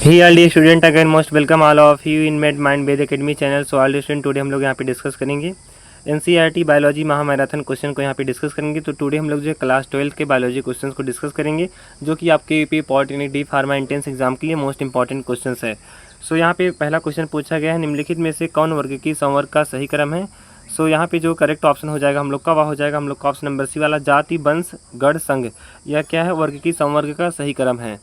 He all the student again most welcome all of you in med mind Ved academy channel. So all the student today हम लोग यहाँ पे discuss करेंगे NCERT biology महामैराथन question को यहाँ पे डिस्कस करेंगे। तो टुडे हम लोग जो है क्लास 12 के बायोलॉजी क्वेश्चन को डिस्कस करेंगे, जो कि आपके UP polytechnic D pharma entrance exam के लिए मोस्ट इंपॉर्टेंट क्वेश्चन है। सो यहाँ पे पहला क्वेश्चन पूछा गया है, निम्नलिखित में से कौन वर्ग की संवर्ग का सही क्रम है। सो यहाँ पे जो करेक्ट ऑप्शन हो जाएगा हम लोग का, वह हो जाएगा हम लोग का ऑप्शन नंबर सी वाला, जाति वंश गण संघ। यह क्या है, वर्ग की संवर्ग का सही क्रम है।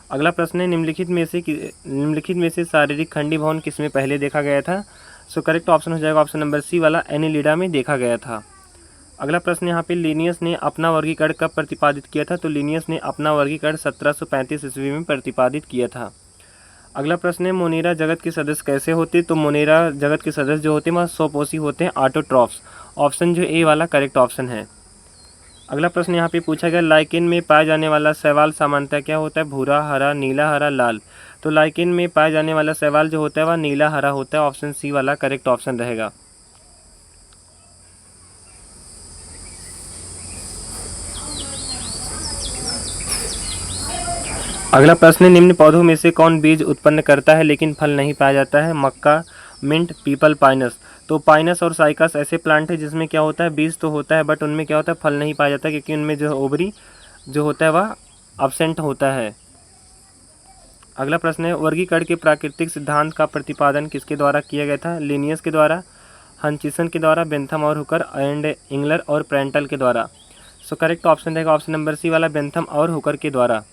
अगला प्रश्न है, निम्नलिखित में से शारीरिक खंडीभवन किसमें पहले देखा गया था। सो करेक्ट ऑप्शन हो जाएगा ऑप्शन नंबर सी वाला, एनिलिडा में देखा गया था। अगला प्रश्न यहाँ पे, लिनियस ने अपना वर्गीकरण कब प्रतिपादित किया था। तो लिनियस ने अपना वर्गीकरण 1735 ईस्वी में प्रतिपादित किया था। अगला प्रश्न है, मोनेरा जगत के सदस्य कैसे होते। तो मोनेरा जगत के सदस्य जो होते हैं वह स्वपोषी होते हैं, ऑटोट्रॉफ्स। ऑप्शन जो ए वाला करेक्ट ऑप्शन है। अगला प्रश्न यहाँ पे पूछा गया, लाइकेन में पाया जाने वाला शैवाल सामान्यतः क्या होता है, भूरा, हरा, नीला, हरा, लाल। तो लाइकेन में पाया जाने वाला शैवाल जो होता है वह नीला हरा होता है। ऑप्शन सी वाला करेक्ट ऑप्शन रहेगा। अगला प्रश्न, निम्न पौधों में से कौन बीज उत्पन्न करता है लेकिन फल नहीं पाया जाता है। मक्का, मिंट, पीपल, पाइनस। तो पाइनस और साइकस ऐसे प्लांट है जिसमें क्या होता है, बीज तो होता है बट उनमें क्या होता है, फल नहीं पाया जाता, क्योंकि उनमें जो ओवरी जो होता है वह अब्सेंट होता है। अगला प्रश्न है, वर्गीकरण के प्राकृतिक सिद्धांत का प्रतिपादन किसके द्वारा किया गया था। लिनियस के द्वारा, हंचिसन के द्वारा, बेंथम और हुकर एंड इंगलर और प्रेंटल के द्वारा। सो करेक्ट ऑप्शन रहेगा ऑप्शन नंबर सी वाला, बेंथम और हुकर के द्वारा।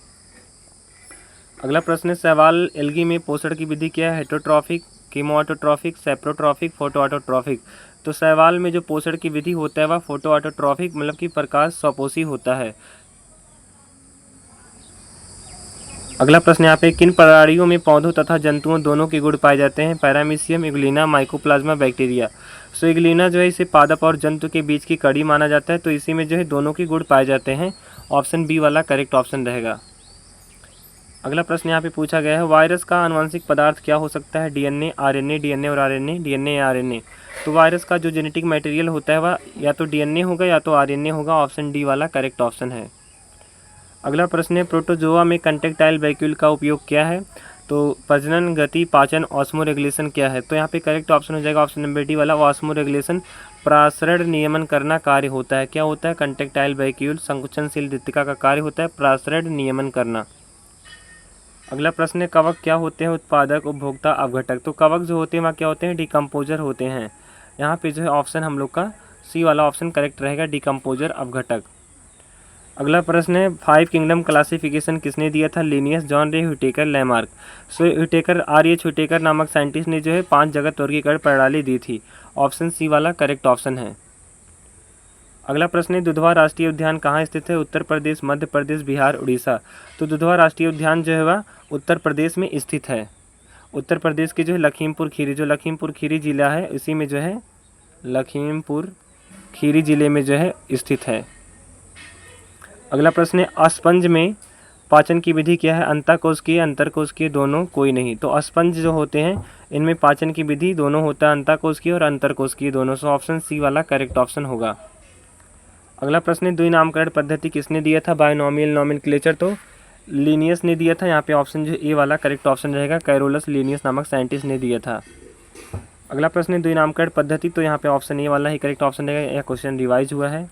अगला प्रश्न है, शैवाल एल्गी में पोषण की विधि क्या है। Heterotrophic, chemoautotrophic, saprotrophic, photoautotrophic. तो शैवाल में जो पोषण की विधि होता है वह फोटोऑटोट्रॉफिक मतलब कि प्रकाश स्वपोषी होता है। अगला प्रश्न यहाँ पे, किन प्राणियों में पौधों तथा जंतुओं दोनों के गुण पाए जाते हैं। Paramecium, euglena, mycoplasma, bacteria. So euglena जो है इसे पादप और जंतु के बीच की कड़ी माना जाता है, तो इसी में जो है दोनों के गुण पाए जाते हैं। ऑप्शन बी वाला करेक्ट ऑप्शन रहेगा। अगला प्रश्न यहाँ पे पूछा गया है, वायरस का आनुवंशिक पदार्थ क्या हो सकता है। डीएनए, आरएनए, डीएनए और आरएनए, डीएनए या आरएनए। तो वायरस का जो जेनेटिक मटेरियल होता है वह या तो डीएनए होगा या तो आरएनए होगा। ऑप्शन डी वाला करेक्ट ऑप्शन है। अगला प्रश्न है, प्रोटोजोआ में कंटेक्टाइल वैक्यूल का उपयोग क्या है। तो प्रजनन, गति, पाचन, ऑस्मो रेगुलेशन क्या है। तो यहाँ पे करेक्ट ऑप्शन हो जाएगा ऑप्शन नंबर डी वाला, ऑस्मो रेगुलेशन। प्रासरण नियमन करना कार्य होता है। क्या होता है, कंटेक्टाइल वैक्यूल संकुचनशील रिक्तिका का कार्य होता है प्रासरण नियमन करना। अगला प्रश्न है, कवक क्या होते हैं, उत्पादक, उपभोक्ता, अपघटक। तो कवक जो होते हैं वह क्या होते हैं, डिकम्पोजर होते हैं। यहाँ पे जो है ऑप्शन हम लोग का सी वाला ऑप्शन करेक्ट रहेगा, डिकम्पोजर, अपघटक। अगला प्रश्न है, 5 किंगडम क्लासिफिकेशन किसने दिया था। लिनियस, जॉन रे, ह्यूटेकर, लैमार्क। सो ह्यूटेकर, आर.एच. ह्यूटेकर नामक साइंटिस्ट ने जो है 5 जगत वर्गीकरण प्रणाली दी थी। ऑप्शन सी वाला करेक्ट ऑप्शन है। अगला प्रश्न है, दुधवा राष्ट्रीय उद्यान कहाँ स्थित है। उत्तर प्रदेश, मध्य प्रदेश, बिहार, उड़ीसा। तो दुधवा राष्ट्रीय उद्यान जो है वह उत्तर प्रदेश में स्थित है। उत्तर प्रदेश के जो है लखीमपुर खीरी, जो लखीमपुर खीरी जिला है इसी में जो है लखीमपुर खीरी जिले में जो है स्थित है। अगला प्रश्न है, अस्पंज में पाचन की विधि क्या है। अंतःकोशिकीय, अंतरकोशिकीय, दोनों, कोई नहीं। तो अस्पंज जो होते हैं इनमें पाचन की विधि दोनों होता है, अंतःकोशिकीय और अंतरकोशिकीय दोनों। सो ऑप्शन सी वाला करेक्ट ऑप्शन होगा। अगला प्रश्न है, द्विनामकरण पद्धति किसने दिया था। बायोनॉमियल नॉमेनक्लेचर तो लिनियस ने दिया था। यहाँ पे ऑप्शन जो ए वाला करेक्ट ऑप्शन रहेगा, कैरोलस लिनियस नामक साइंटिस्ट ने दिया था। अगला प्रश्न है, द्विनामकरण पद्धति तो यहाँ पे ऑप्शन ए वाला ही करेक्ट ऑप्शन रहेगा, यह क्वेश्चन रिवाइज हुआ है।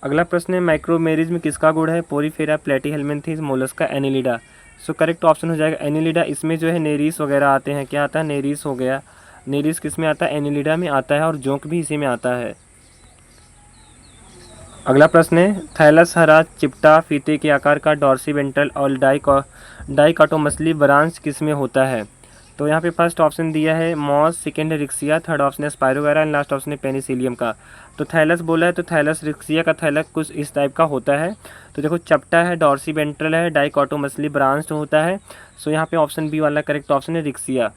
अगला प्रश्न है, माइक्रोमेरिज्म किसका गुण है। Porifera, Platyhelminthes, Mollusca, Annelida. सो करेक्ट ऑप्शन हो जाएगा एनिलिडा। इसमें जो है नेरीस वगैरह आते हैं। क्या आता है, नेरीस हो गया। नेरीस किस में आता है, एनिलिडा में आता है, और जोंक भी इसी में आता है। अगला प्रश्न है, थैलस हरा चिपटा फीते के आकार का डॉर्सीवेंट्रल और डाइकोटोमसली ब्रांच किस में होता है। तो यहाँ पे फर्स्ट ऑप्शन दिया है moss, second riccia, third option है स्पायरोगारा एंड लास्ट ऑप्शन है पेनिसिलियम का। तो थैलस बोला है तो थैलस रिक्सिया का थैलस कुछ इस टाइप का होता है। तो देखो चपटा है, डॉर्सीवेंट्रल है, डाइकोटोमसली ब्रांच होता है। सो यहाँ पे ऑप्शन बी वाला करेक्ट ऑप्शन है, रिक्सिया।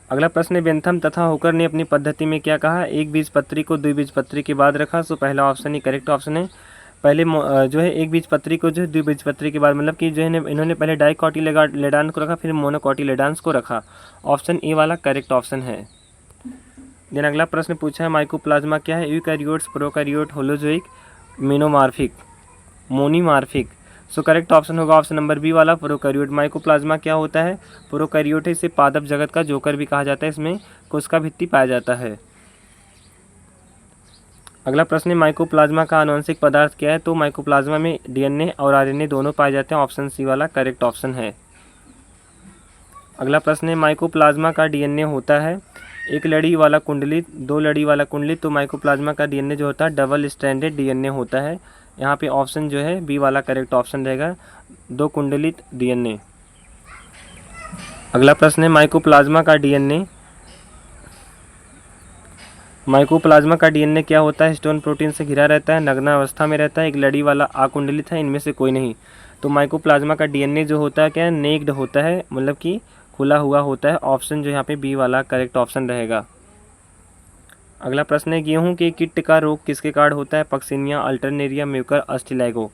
अगला प्रश्न है, बेंथम तथा होकर ने अपनी पद्धति में क्या कहा, एक बीजपत्री को द्विबीजपत्री के बाद रखा। सो पहला ऑप्शन ही करेक्ट ऑप्शन है। पहले जो है एक बीजपत्री को जो है द्विबीजपत्री के बाद, मतलब कि जो है इन्होंने पहले डाइकोटिलेडॉन को रखा फिर मोनोकोटिलेडॉन्स को रखा। ऑप्शन ए वाला करेक्ट ऑप्शन है। देन अगला प्रश्न पूछा है, माइकोप्लाज्मा क्या है। Eukaryotes, prokaryote, holozoic, monomorphic, monomorphic. So correct option होगा ऑप्शन नंबर बी वाला प्रोकैरियोट। माइकोप्लाज्मा क्या होता है? प्रोकैरियोट है, इसे पादप जगत का जोकर भी कहा जाता है। इसमें कोशिका भित्ति पाया जाता है। अगला प्रश्न है माइकोप्लाज्मा का आनुवंशिक पदार्थ क्या है? तो माइकोप्लाज्मा में डीएनए और आरएनए दोनों पाए जाते हैं। ऑप्शन सी वाला करेक्ट ऑप्शन है। अगला प्रश्न है माइकोप्लाज्मा का डीएनए होता है एक लड़ी वाला कुंडलित, दो लड़ी वाला कुंडलित। तो माइकोप्लाज्मा का डीएनए जो होता है डबल स्ट्रैंडेड डीएनए होता है। यहाँ पे ऑप्शन जो है बी वाला करेक्ट ऑप्शन रहेगा, दो कुंडलित डीएनए। अगला प्रश्न है माइकोप्लाज्मा का डीएनए क्या होता है? स्टोन प्रोटीन से घिरा रहता है, नग्न अवस्था में रहता है, एक लड़ी वाला अकुंडलित है, इनमें से कोई नहीं। तो माइकोप्लाज्मा का डीएनए जो होता है क्या है? नेक्ड होता है, मतलब कि खुला हुआ होता है। ऑप्शन जो यहाँ पे बी वाला करेक्ट ऑप्शन रहेगा। अगला प्रश्न है गेहूं के कीट का रोग किसके कारण होता है? Puccinia, Alternaria, Mucor, Ustilago.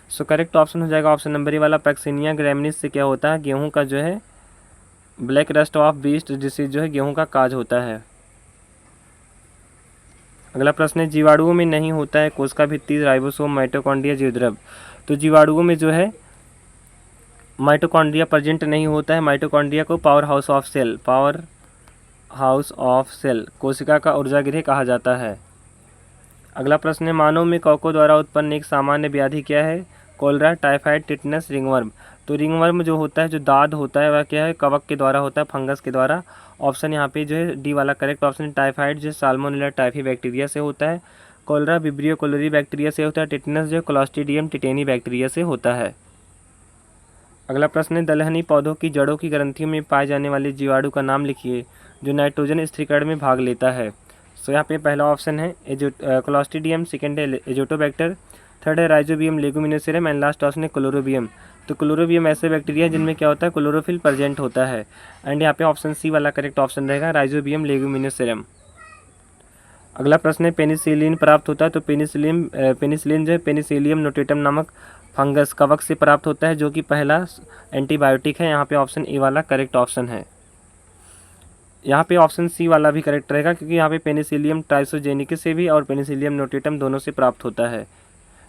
So correct option हो जाएगा ऑप्शन नंबर ए वाला पैक्सिनिया ग्रैमिनीस से क्या होता है? गेहूं का जो है black rust of beast disease जो है गेहूं का काज होता है। अगला प्रश्न है जीवाणुओं में नहीं होता है कोशिका भित्ति, राइबोसोम, माइटोकॉन्ड्रिया, जीवद्रव। तो जीवाणुओं में जो है माइटोकॉन्ड्रिया प्रेजेंट नहीं होता है। माइटोकॉन्ड्रिया को पावर हाउस ऑफ सेल कोशिका का ऊर्जा गृह कहा जाता है। अगला प्रश्न है मानव में कवकों द्वारा उत्पन्न एक सामान्य व्याधि क्या है? Cholera, typhoid, tetanus, ringworm. तो रिंगवर्म जो होता है, जो दाद होता है, वह क्या है? कवक के द्वारा होता है, फंगस के द्वारा। ऑप्शन यहाँ पे जो है डी वाला करेक्ट ऑप्शन है। टाइफाइड जो साल्मोनेला टाइफी बैक्टीरिया से होता है, कोलरा विब्रियो कोलोरी बैक्टीरिया से होता है, टिटनस जो क्लॉस्ट्रीडियम टिटेनी बैक्टीरिया से होता है। अगला प्रश्न है दलहनी पौधों की जड़ों की ग्रंथियों में पाए जाने वाले जीवाणु का नाम लिखिए जो नाइट्रोजन स्थिरीकरण में भाग लेता है। सो यहाँ पे पहला ऑप्शन है क्लॉस्ट्रीडियम, सेकेंड है एजोटोबैक्टर, थर्ड है राइजोबियम लेगुमिनोसेरम एंड लास्ट ऑप्शन है क्लोरोबियम। तो क्लोरोबियम ऐसे बैक्टीरिया जिनमें क्या होता है? क्लोरोफिल प्रेजेंट होता है। एंड यहाँ पे ऑप्शन सी वाला करेक्ट ऑप्शन रहेगा, राइजोबियम लेगुमिनोसेरम। अगला प्रश्न है पेनिसिलिन प्राप्त होता है। तो पेनिसिलिन जो है पेनिसिलियम नोटेटम नामक फंगस कवक से प्राप्त होता है, जो कि पहला एंटीबायोटिक है। यहाँ पे ऑप्शन ए वाला करेक्ट ऑप्शन है। यहाँ पे ऑप्शन सी वाला भी करेक्ट रहेगा, क्योंकि यहाँ पे पेनिसिलियम ट्राइसोजेनिकस से भी और पेनिसिलियम नोटेटम दोनों से प्राप्त होता है।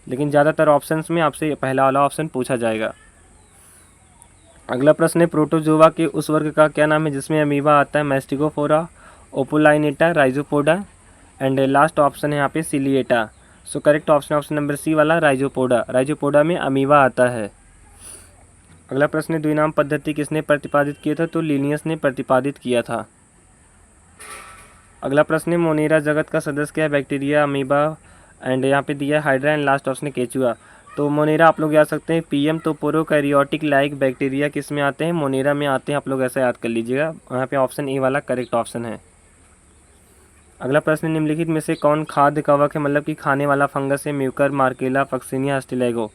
लेकिन ज़्यादातर ऑप्शंस में आपसे पहला वाला ऑप्शन पूछा जाएगा। अगला प्रश्न है प्रोटोजोआ के उस वर्ग का क्या नाम है जिसमें अमीबा आता है? Mastigophora, Opalinata, Rhizopoda and last option है यहाँ पे Ciliata. So correct option option number C वाला राइजोपोडा। राइजोपोडा में अमीबा आता है। अगला प्रश्न है द्विनाम पद्धति किसने प्रतिपादित किया था? तो लिनियस ने प्रतिपादित किया था। अगला प्रश्न है मोनेरा जगत का सदस्य क्या है? बैक्टीरिया, अमीबा एंड यहाँ पे दिया हाइड्रा एंड लास्ट ऑप्शन है केचुआ। तो मोनेरा आप लोग याद सकते हैं पीएम। तो प्रोकैरियोटिक लाइक बैक्टीरिया किस में आते हैं? मोनेरा में आते हैं। आप लोग ऐसा याद कर लीजिएगा। यहाँ पे ऑप्शन ए वाला करेक्ट ऑप्शन है। अगला प्रश्न निम्नलिखित में से कौन खाद्य कवक है, मतलब कि खाने वाला फंगस है? Mucor, Morchella, Puccinia, Ustilago.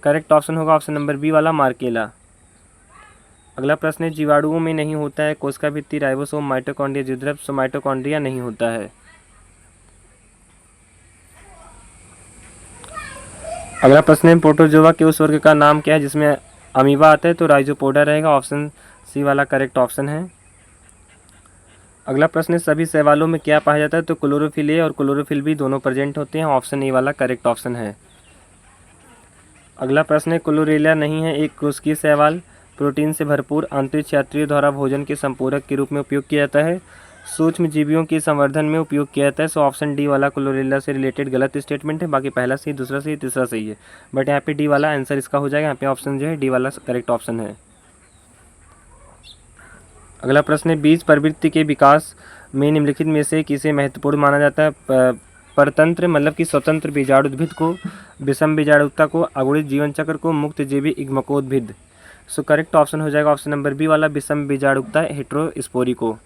Correct option होगा ऑप्शन नंबर बी वाला मार्केला। अगला प्रश्न है जीवाणुओं में नहीं होता है कोशिका भित्ति, राइबोसोम, माइटोकॉन्ड्रिया, जीवद्रव। सो माइटोकॉन्ड्रिया नहीं होता है। अगला प्रश्न है प्रोटोजोआ के उस वर्ग का नाम क्या है जिसमें अमीबा आता है? तो राइजोपोडा रहेगा। ऑप्शन सी वाला करेक्ट ऑप्शन है। अगला प्रश्न है सभी शैवालों में क्या पाया जाता है? तो क्लोरोफिल ए और क्लोरोफिल बी दोनों प्रेजेंट होते हैं। ऑप्शन ए वाला करेक्ट ऑप्शन है। अगला प्रश्न है क्लोरेला नहीं है एक कोशिकीय शैवाल, प्रोटीन से भरपूर, अंतरिक्ष यात्रियों द्वारा भोजन के संपूरक के रूप में उपयोग किया जाता है, सूक्ष्म जीवियों के संवर्धन में उपयोग किया जाता है। सो ऑप्शन डी वाला क्लोरेला से रिलेटेड गलत स्टेटमेंट है। बाकी पहला सही, दूसरा सही, तीसरा सही है, बट यहाँ पे डी वाला आंसर इसका हो जाएगा। यहाँ पे ऑप्शन जो है डी वाला करेक्ट ऑप्शन है। अगला प्रश्न है बीज प्रवृत्ति के विकास में निम्नलिखित में से किसे महत्वपूर्ण माना जाता है? परतंत्र मतलब कि स्वतंत्र बीजाणुद्भिद को, विषम बीजाणुता को, अगुणित जीवन चक्र को, मुक्त जीवी इग्मकोद्भिद। सो करेक्ट ऑप्शन हो जाएगा ऑप्शन नंबर बी वाला विषम बीजाणुता हेटेरोस्पोरी को।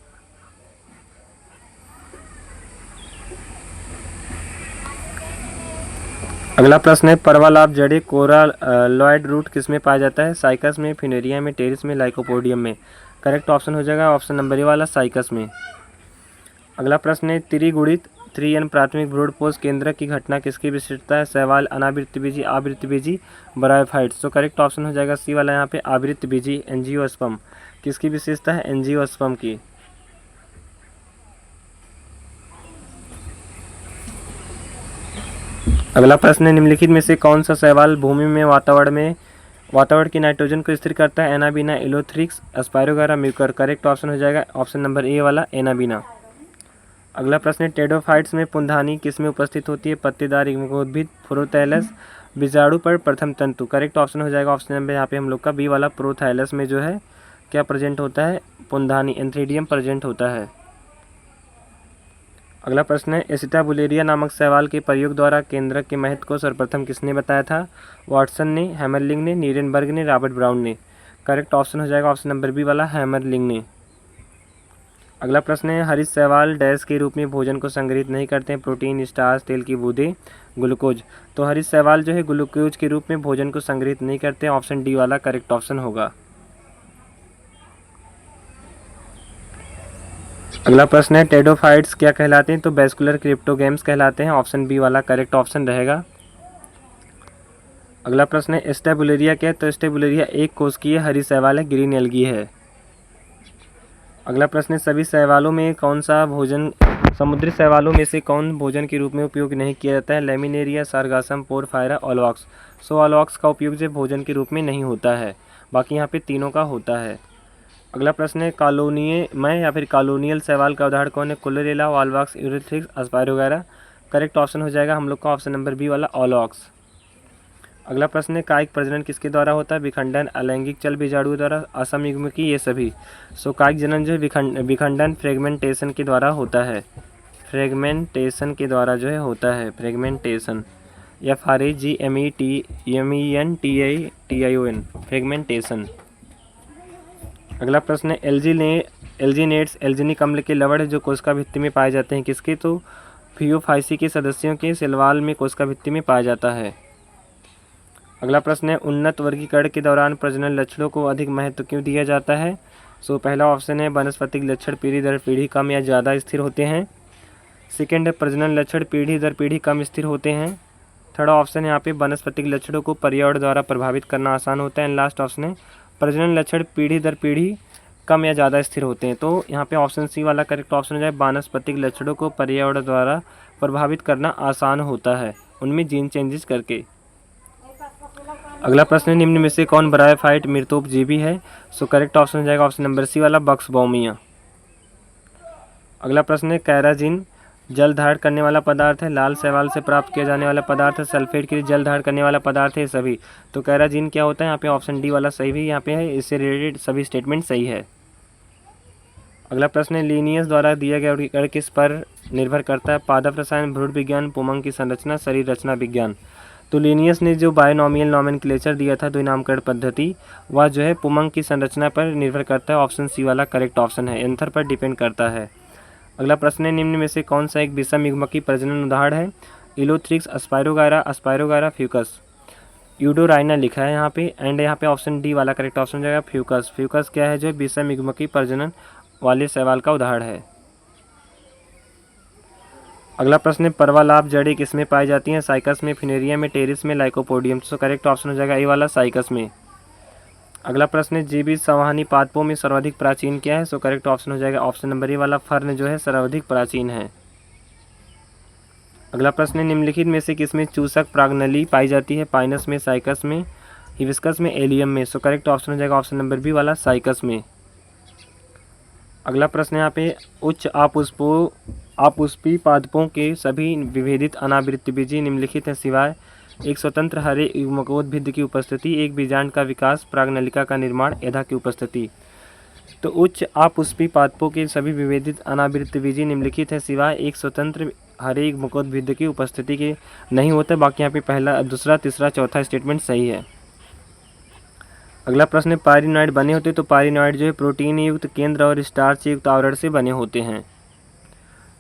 अगला प्रश्न है पर्वालाभ जड़े कोरालॉइड रूट किस में पाया जाता है? साइकस में, फिनेरिया में, टेरिस में, लाइकोपोडियम में। करेक्ट ऑप्शन हो जाएगा ऑप्शन नंबर ए वाला साइकस में। अगला प्रश्न है त्रिगुणित 3N प्राथमिक भ्रूण पोष केंद्र की घटना किसकी विशिष्टता है? शैवाल, अनावृतबीजी, आवृतबीजी, ब्रायोफाइट्स। तो करेक्ट ऑप्शन हो जाएगा सी वाला यहाँ पे आवृतबीजी एंजियोस्पर्म। किसकी विशेषता है? एंजियोस्पर्म की। अगला प्रश्न है निम्नलिखित में से कौन सा शैवाल भूमि में वातावरण में वातावरण की नाइट्रोजन को स्थिर करता है एनाबीना, एलोथ्रिक्स, एस्पायरोगारा, म्यूकर। करेक्ट ऑप्शन हो जाएगा ऑप्शन नंबर ए वाला एनाबीना। अगला प्रश्न है टेडोफाइट्स में पुंधानी किस में उपस्थित होती है? पत्तेदार उद्भिद, प्रोथैलस, बीजाणु पर प्रथम तंतु। करेक्ट ऑप्शन हो जाएगा ऑप्शन नंबर यहाँ पे हम लोग का बी वाला प्रोथैलस में जो है क्या प्रेजेंट होता है? पुंधानी एंथ्रीडियम प्रेजेंट होता है। अगला प्रश्न है एसिटाबुलेरिया नामक शैवाल के प्रयोग द्वारा केंद्रक के महत्व को सर्वप्रथम किसने बताया था? वाटसन ने, हैमरलिंग ने, नीरेनबर्ग ने, रॉबर्ट ब्राउन ने। करेक्ट ऑप्शन हो जाएगा ऑप्शन नंबर बी वाला हैमरलिंग ने। अगला प्रश्न है हरित शैवाल डैश के रूप में भोजन को संग्रहित नहीं करते हैं? प्रोटीन, स्टार्च, तेल की बूंदें, ग्लूकोज। तो हरित शैवाल जो है ग्लूकोज के रूप में भोजन को संग्रहित नहीं करते हैं। ऑप्शन डी वाला करेक्ट ऑप्शन होगा। अगला प्रश्न है टेडोफाइट्स क्या कहलाते हैं? तो वेस्कुलर क्रिप्टोगेम्स कहलाते हैं। ऑप्शन बी वाला करेक्ट ऑप्शन रहेगा। अगला प्रश्न है स्टेबुलेरिया क्या है? तो स्टेबुलेरिया एक कोशिकीय हरी शैवाल है, ग्रीन एल्गी है। अगला प्रश्न है सभी शैवालों में कौन सा भोजन समुद्री शैवालों में से कौन भोजन के रूप में उपयोग नहीं किया जाता है? Laminaria, सारगासम, porphyra, ओलवॉक्स। सो ओलवॉक्स का उपयोग जो भोजन के रूप में नहीं होता है, बाकी यहाँ पे तीनों का होता है। अगला प्रश्न है कॉलोनीय में या फिर कॉलोनियल शैवाल का उदाहरण कौन है? क्लोरेला, ओलवॉक्स, यूरेथ्रिक्स, एस्पायरोगारा। करेक्ट ऑप्शन हो जाएगा हम लोग का ऑप्शन नंबर बी वाला ओलवॉक्स। अगला प्रश्न है कायिक प्रजनन किसके द्वारा होता है? विखंडन, अलैंगिक चल बीजाणु द्वारा, असमयुग्मकी, ये सभी। सो कायिक जनन जो है विखंडन फ्रेगमेंटेशन के द्वारा होता है। फ्रेगमेंटेशन के द्वारा जो है होता है फ्रेगमेंटेशन, FRAGMENTATION फ्रेगमेंटेशन। अगला प्रश्न है एल्जीनेट्स एल्जीनिक अम्ल के लवण जो कोशिका भित्ति में पाए जाते हैं किसके? तो फियोफाइसी के सदस्यों के शैवाल में कोशिका भित्ति में पाया जाता है। अगला प्रश्न है उन्नत वर्गीकरण के दौरान प्रजनन लक्षणों को अधिक महत्व क्यों दिया जाता है? सो पहला ऑप्शन है वनस्पतिक लक्षण पीढ़ी दर पीढ़ी कम या ज़्यादा स्थिर होते हैं। सेकेंड है प्रजनन लक्षण पीढ़ी दर पीढ़ी कम स्थिर होते हैं। थर्ड ऑप्शन है यहाँ पे वनस्पतिक लक्षणों को पर्यावरण द्वारा प्रभावित करना आसान होता है। एंड लास्ट ऑप्शन है प्रजनन लक्षण पीढ़ी दर पीढ़ी कम या ज़्यादा स्थिर होते हैं। तो यहाँ पे ऑप्शन सी वाला करेक्ट ऑप्शन हो जाए वनस्पतिक लक्षणों को पर्यावरण द्वारा प्रभावित करना आसान होता है उनमें जीन चेंजेस करके। अगला प्रश्न निम्न में से कौन ब्रायोफाइट मृतोपजीवी है? सो करेक्ट ऑप्शन हो जाएगा ऑप्शन नंबर सी वाला बक्सबोमिया। अगला प्रश्न है कैराजिन जल धारण करने वाला पदार्थ है, लाल शैवाल से प्राप्त किया जाने वाला पदार्थ है, सल्फेट के लिए जल धारण करने वाला पदार्थ है, सभी। तो कैराजिन क्या होता है? यहाँ पे ऑप्शन डी वाला सही भी यहाँ पे है, इससे रिलेटेड सभी स्टेटमेंट सही है। अगला प्रश्न है लीनियस द्वारा दिया गया वर्गीकरण किस पर निर्भर करता है? पादप रसायन, भ्रूण विज्ञान, पुमंग की संरचना, शरीर रचना विज्ञान। तो लीनियस ने जो बायोनॉमियल नॉमेनक्लेचर दिया था द्विनामकरण पद्धति, वह जो है पुमंग की संरचना पर निर्भर करता है। ऑप्शन सी वाला करेक्ट ऑप्शन है, एंथर पर डिपेंड करता है। अगला प्रश्न है निम्न में से कौन सा एक विषम युग्मकी प्रजनन उदाहरण है? इलोथ्रिक्स, एस्पायरोगारा, एस्पायरोगारा, फ्यूकस। यूडोराइना लिखा है यहाँ पे एंड यहाँ पे ऑप्शन डी वाला करेक्ट ऑप्शन हो जाएगा फ्यूकस। फ्यूकस क्या है? जो विषम युग्मकी प्रजनन वाले शैवाल का उदाहरण है। अगला प्रश्न है पर्वालाभ जड़ें किसमें पाई जाती हैं? साइकस में, फिनेरिया में, टेरिस में, लाइकोपोडियम। तो करेक्ट ऑप्शन हो जाएगा ए वाला साइकस में। अगला प्रश्न है जीवित संवहनी पादपों में सर्वाधिक प्राचीन क्या है? सो करेक्ट ऑप्शन हो जाएगा ऑप्शन नंबर ए वाला फर्न जो है सर्वाधिक प्राचीन है। अगला प्रश्न है निम्नलिखित में से किसमें चूसक प्रागनली पाई जाती है? पाइनस में, साइकस में, हिबिस्कस में, एलियम में। सो करेक्ट ऑप्शन हो जाएगा ऑप्शन नंबर बी वाला साइकस में। अगला प्रश्न है यहाँ पे उच्च आपुष्पी पादपों के सभी विभेदित अनावृतबीजी निम्नलिखित हैं सिवाय एक स्वतंत्र हरे युग्मकोद्भिद की उपस्थिति, एक बीजांड का विकास, प्रागनलिका का निर्माण, एधा की उपस्थिति। तो उच्च आपुष्पी पादपों के सभी विभेदित अनावृतबीजी निम्नलिखित है सिवाय एक स्वतंत्र हरे युग्मकोद्भिद की उपस्थिति के नहीं होते। बाकी यहाँ पे पहला, दूसरा, तीसरा, चौथा स्टेटमेंट सही है। अगला प्रश्न है पायरिनॉइड बने होते तो पायरिनॉइड जो है प्रोटीन युक्त केंद्र और स्टार्च युक्त आवरण से बने होते हैं।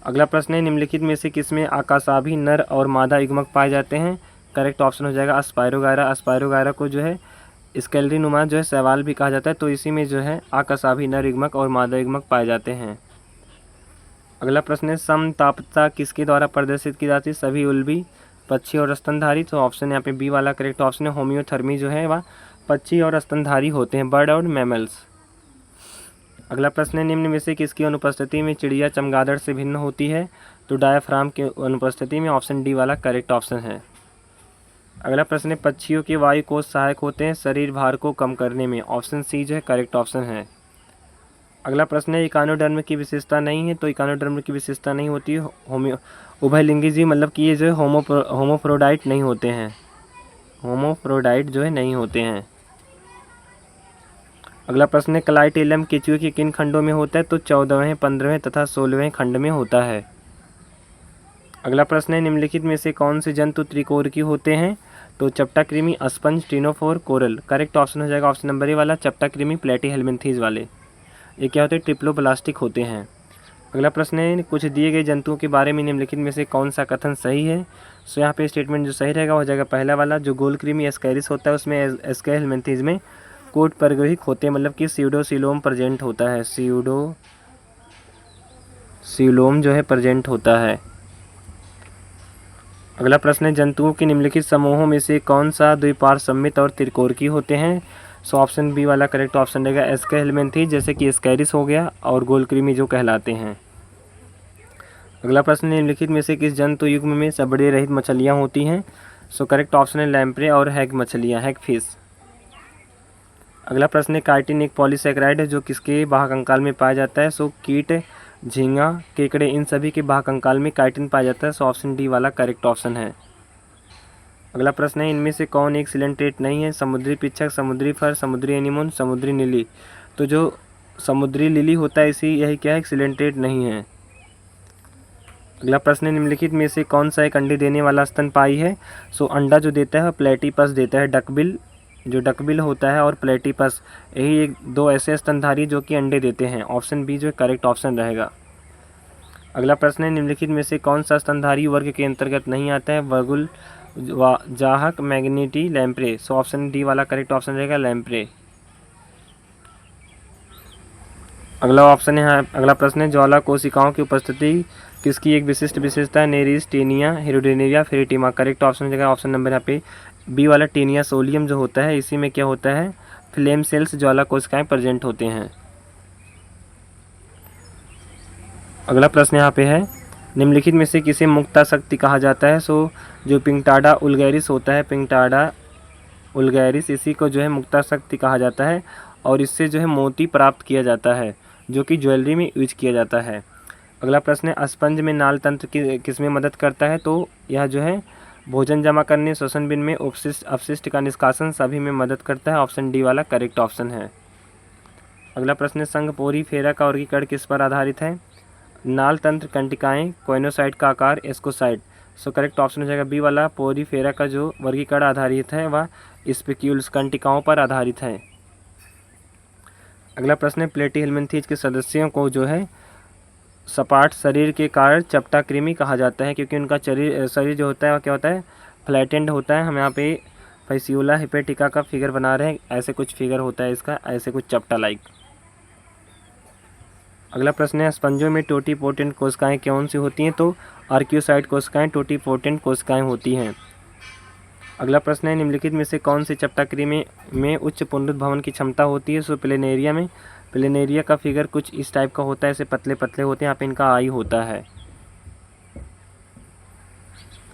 अगला प्रश्न है निम्नलिखित में से किसमें आकाशाभी नर और मादा युग्मक पाए जाते हैं? करेक्ट ऑप्शन हो जाएगा एस्पायरोगारा। एस्पायरोगारा को जो है स्केलरी नुमा जो है शैवाल भी कहा जाता है, तो इसी में जो है आकाशाभी नर युग्मक और मादा युग्मक पाए जाते हैं। अगला प्रश्न है समतापता किसके द्वारा प्रदर्शित की जाती है? सभी उल्बी, पक्षी और स्तनधारी। तो ऑप्शन यहाँ पे बी वाला करेक्ट ऑप्शन है होम्योथर्मी जो है वह पक्षी और स्तनधारी होते हैं, बर्ड और मैमल्स। अगला प्रश्न है निम्न में से किसकी अनुपस्थिति में चिड़िया चमगादड़ से भिन्न होती है? तो डायाफ्राम की अनुपस्थिति में। ऑप्शन डी वाला करेक्ट ऑप्शन है। अगला प्रश्न है, पक्षियों के वायु कोश सहायक होते हैं शरीर भार को कम करने में। ऑप्शन सी जो है करेक्ट ऑप्शन है। अगला प्रश्न है, इकानोडर्म की विशेषता नहीं है। तो इकानोडर्म की विशेषता नहीं होती है होम्यो उभयलिंगी जीव, मतलब कि ये जो है होमोफ्रोडाइट नहीं होते हैं। होमोफ्रोडाइट जो है नहीं होते हैं। अगला प्रश्न है, क्लाइटेलम केंचुए के किन खंडों में होता है। तो 14वें, 15वें तथा 16वें खंड में होता है। अगला प्रश्न है, निम्नलिखित में से कौन से जंतु त्रिकोरकी होते हैं। तो चपटा कृमि, स्पंज, टिनोफोर, कोरल। करेक्ट ऑप्शन हो जाएगा ऑप्शन नंबर ए वाला चपटा कृमि प्लेटीहेलमिन्थीज वाले। ये क्या होते हैं, ट्रिप्लोब्लास्टिक होते हैं। अगला प्रश्न है, कुछ दिए गए जंतुओं के बारे में निम्नलिखित में से कौन सा कथन सही है। सो यहाँ पे स्टेटमेंट जो सही रहेगा हो जाएगा पहला वाला, जो गोलकृमि एस्कैरिस होता है उसमें एस्केहेलमिन्थीज में कोट परग्रहिक होते हैं, मतलब कि सीडोसिलोम प्रेजेंट होता है। सीडोसिलोम जो है प्रेजेंट होता है। अगला प्रश्न है, जंतुओं के निम्नलिखित समूहों में से कौन सा द्विपार्श्वसम्मित और त्रिकोरकी होते हैं। सो ऑप्शन बी वाला करेक्ट ऑप्शन रहेगा एस्केहेलमिन्थीज, जैसे कि एस्कैरिस हो गया और गोलकृमि जो कहलाते हैं। अगला प्रश्न, निम्नलिखित में से किस जंतु युग्म में सबड़े रहित मछलियाँ होती हैं। सो करेक्ट ऑप्शन है लैम्प्रे और हैग मछलियाँ, हैग फिश। अगला प्रश्न है, काइटिन एक पॉलीसेकेराइड है जो किसके बाह्य कंकाल में पाया जाता है। सो कीट, झींगा, केकड़े, इन सभी के बाह्य कंकाल में काइटिन पाया जाता है। सो ऑप्शन डी वाला करेक्ट ऑप्शन है। अगला प्रश्न है, इनमें से कौन एक सिलेंट्रेट नहीं है। समुद्री पिच्छक, समुद्री फर, समुद्री एनीमोन, समुद्री नीली। तो जो समुद्री लिली होता है यही क्या है, सिलेंट्रेट नहीं है। अगला प्रश्न है, निम्नलिखित में से कौन सा एक अंडे देने वाला स्तनपायी है। सो अंडा जो देता है प्लेटिपस देता है, डकबिल जो डकबिल होता है और प्लेटिपस, यही एक दो ऐसे स्तनधारी जो कि अंडे देते हैं। ऑप्शन बी जो करेक्ट ऑप्शन रहेगा। अगला प्रश्न है, निम्नलिखित में से कौन सा स्तनधारी वर्ग के अंतर्गत नहीं आता है। वर्गुल, जाहक, मैग्नीटी, लैम्प्रे। सो ऑप्शन डी वाला करेक्ट ऑप्शन रहेगा लैम्प्रे। अगला प्रश्न है, ज्वाला कोशिकाओं की उपस्थिति किसकी एक विशिष्ट विशेषता है। Nereis, Taenia, Hirudinaria, Pheretima. Correct option हो जाएगा ऑप्शन नंबर यहाँ पे बी वाला टेनिया सोलियम जो होता है, इसी में क्या होता है, फ्लेम सेल्स ज्वाला कोशिकाएं प्रेजेंट होते हैं। अगला प्रश्न यहाँ पे है, निम्नलिखित में से किसे मुक्ताशक्ति कहा जाता है। सो जो पिंगटाडा उल्गैरिस होता है, पिंगटाडा उल्गैरिस, इसी को जो है मुक्ताशक्ति कहा जाता है और इससे जो है मोती प्राप्त किया जाता है जो कि ज्वेलरी में यूज किया जाता है। अगला प्रश्न है, स्पंज में नाल तंत्र किस में मदद करता है। तो यह जो है भोजन जमा करने, श्वसन बिन में अपशिष्ट का निष्कासन सभी में मदद करता है। ऑप्शन डी वाला करेक्ट ऑप्शन है। अगला प्रश्न है, संघपोरीफेरा का वर्गीकरण किस पर आधारित है। नाल तंत्र, कंटिकाएँ, कोइनोसाइट का आकार, एस्कोसाइट। सो करेक्ट ऑप्शन हो जाएगा बी वाला, पोरीफेरा का जो वर्गीकरण आधारित है वह स्पिक्यूल्स, कंटिकाओं पर आधारित है। अगला प्रश्न है, प्लेटीहेलमिन्थीज के सदस्यों को जो है सपाट शरीर के कारण चपटा कृमि कहा जाता है, क्योंकि उनका शरीर जो होता है वह क्या होता है, फ्लैटेंड होता है। हम यहाँ पे फैसियोला हिपेटिका का फिगर बना रहे हैं, ऐसे कुछ फिगर होता है इसका, ऐसे कुछ चपटा लाइक। अगला प्रश्न है, स्पंजों में टोटीपोटेंट कोशिकाएं कौन सी होती हैं। तो आर्क्योसाइट कोशिकाएं टोटीपोटेंट कोशिकाएं होती हैं। अगला प्रश्न है, निम्नलिखित में से कौन सी चपटा कृमि में उच्च पुनरुद्भवन की क्षमता होती है। सो प्लेनेरिया में। प्लेनेरिया का फिगर कुछ इस टाइप का होता है, ऐसे पतले पतले होते हैं, यहाँ पे इनका आई होता है।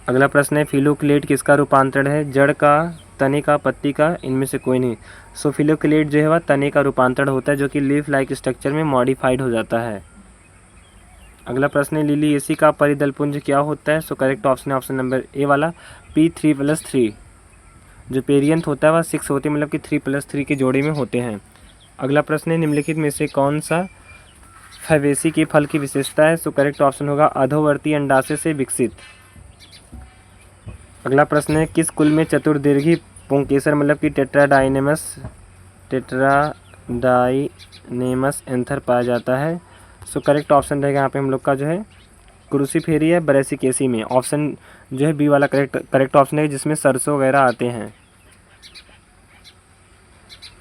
अगला प्रश्न है, फिलोक्लेट किसका रूपांतरण है। जड़ का, तने का, पत्ती का, इनमें से कोई नहीं। सो फिलोक्लेट जो है वह तने का रूपांतरण होता है जो कि लीफ लाइक स्ट्रक्चर में मॉडिफाइड हो जाता है। अगला प्रश्न है, लिलिएसी का परिदलपुंज क्या होता है। सो करेक्ट ऑप्शन है ऑप्शन नंबर ए वाला P3+3। जो पेरियंथ होता है वह 6 होते हैं, मतलब कि 3+3 के जोड़े में होते हैं। अगला प्रश्न है, निम्नलिखित में से कौन सा फैबेसी के फल की विशेषता है। सो करेक्ट ऑप्शन होगा अधोवर्ती अंडाशय से विकसित। अगला प्रश्न है, किस कुल में चतुर्दीर्घी पुंकेसर, मतलब कि टेट्राडाइनेमस एंथर पाया जाता है। सो करेक्ट ऑप्शन रहेगा यहाँ पे हम लोग का जो है क्रूसीफेरिया ब्रैसिकेसी में। ऑप्शन जो है बी वाला करेक्ट ऑप्शन है, जिसमें सरसों वगैरह आते हैं।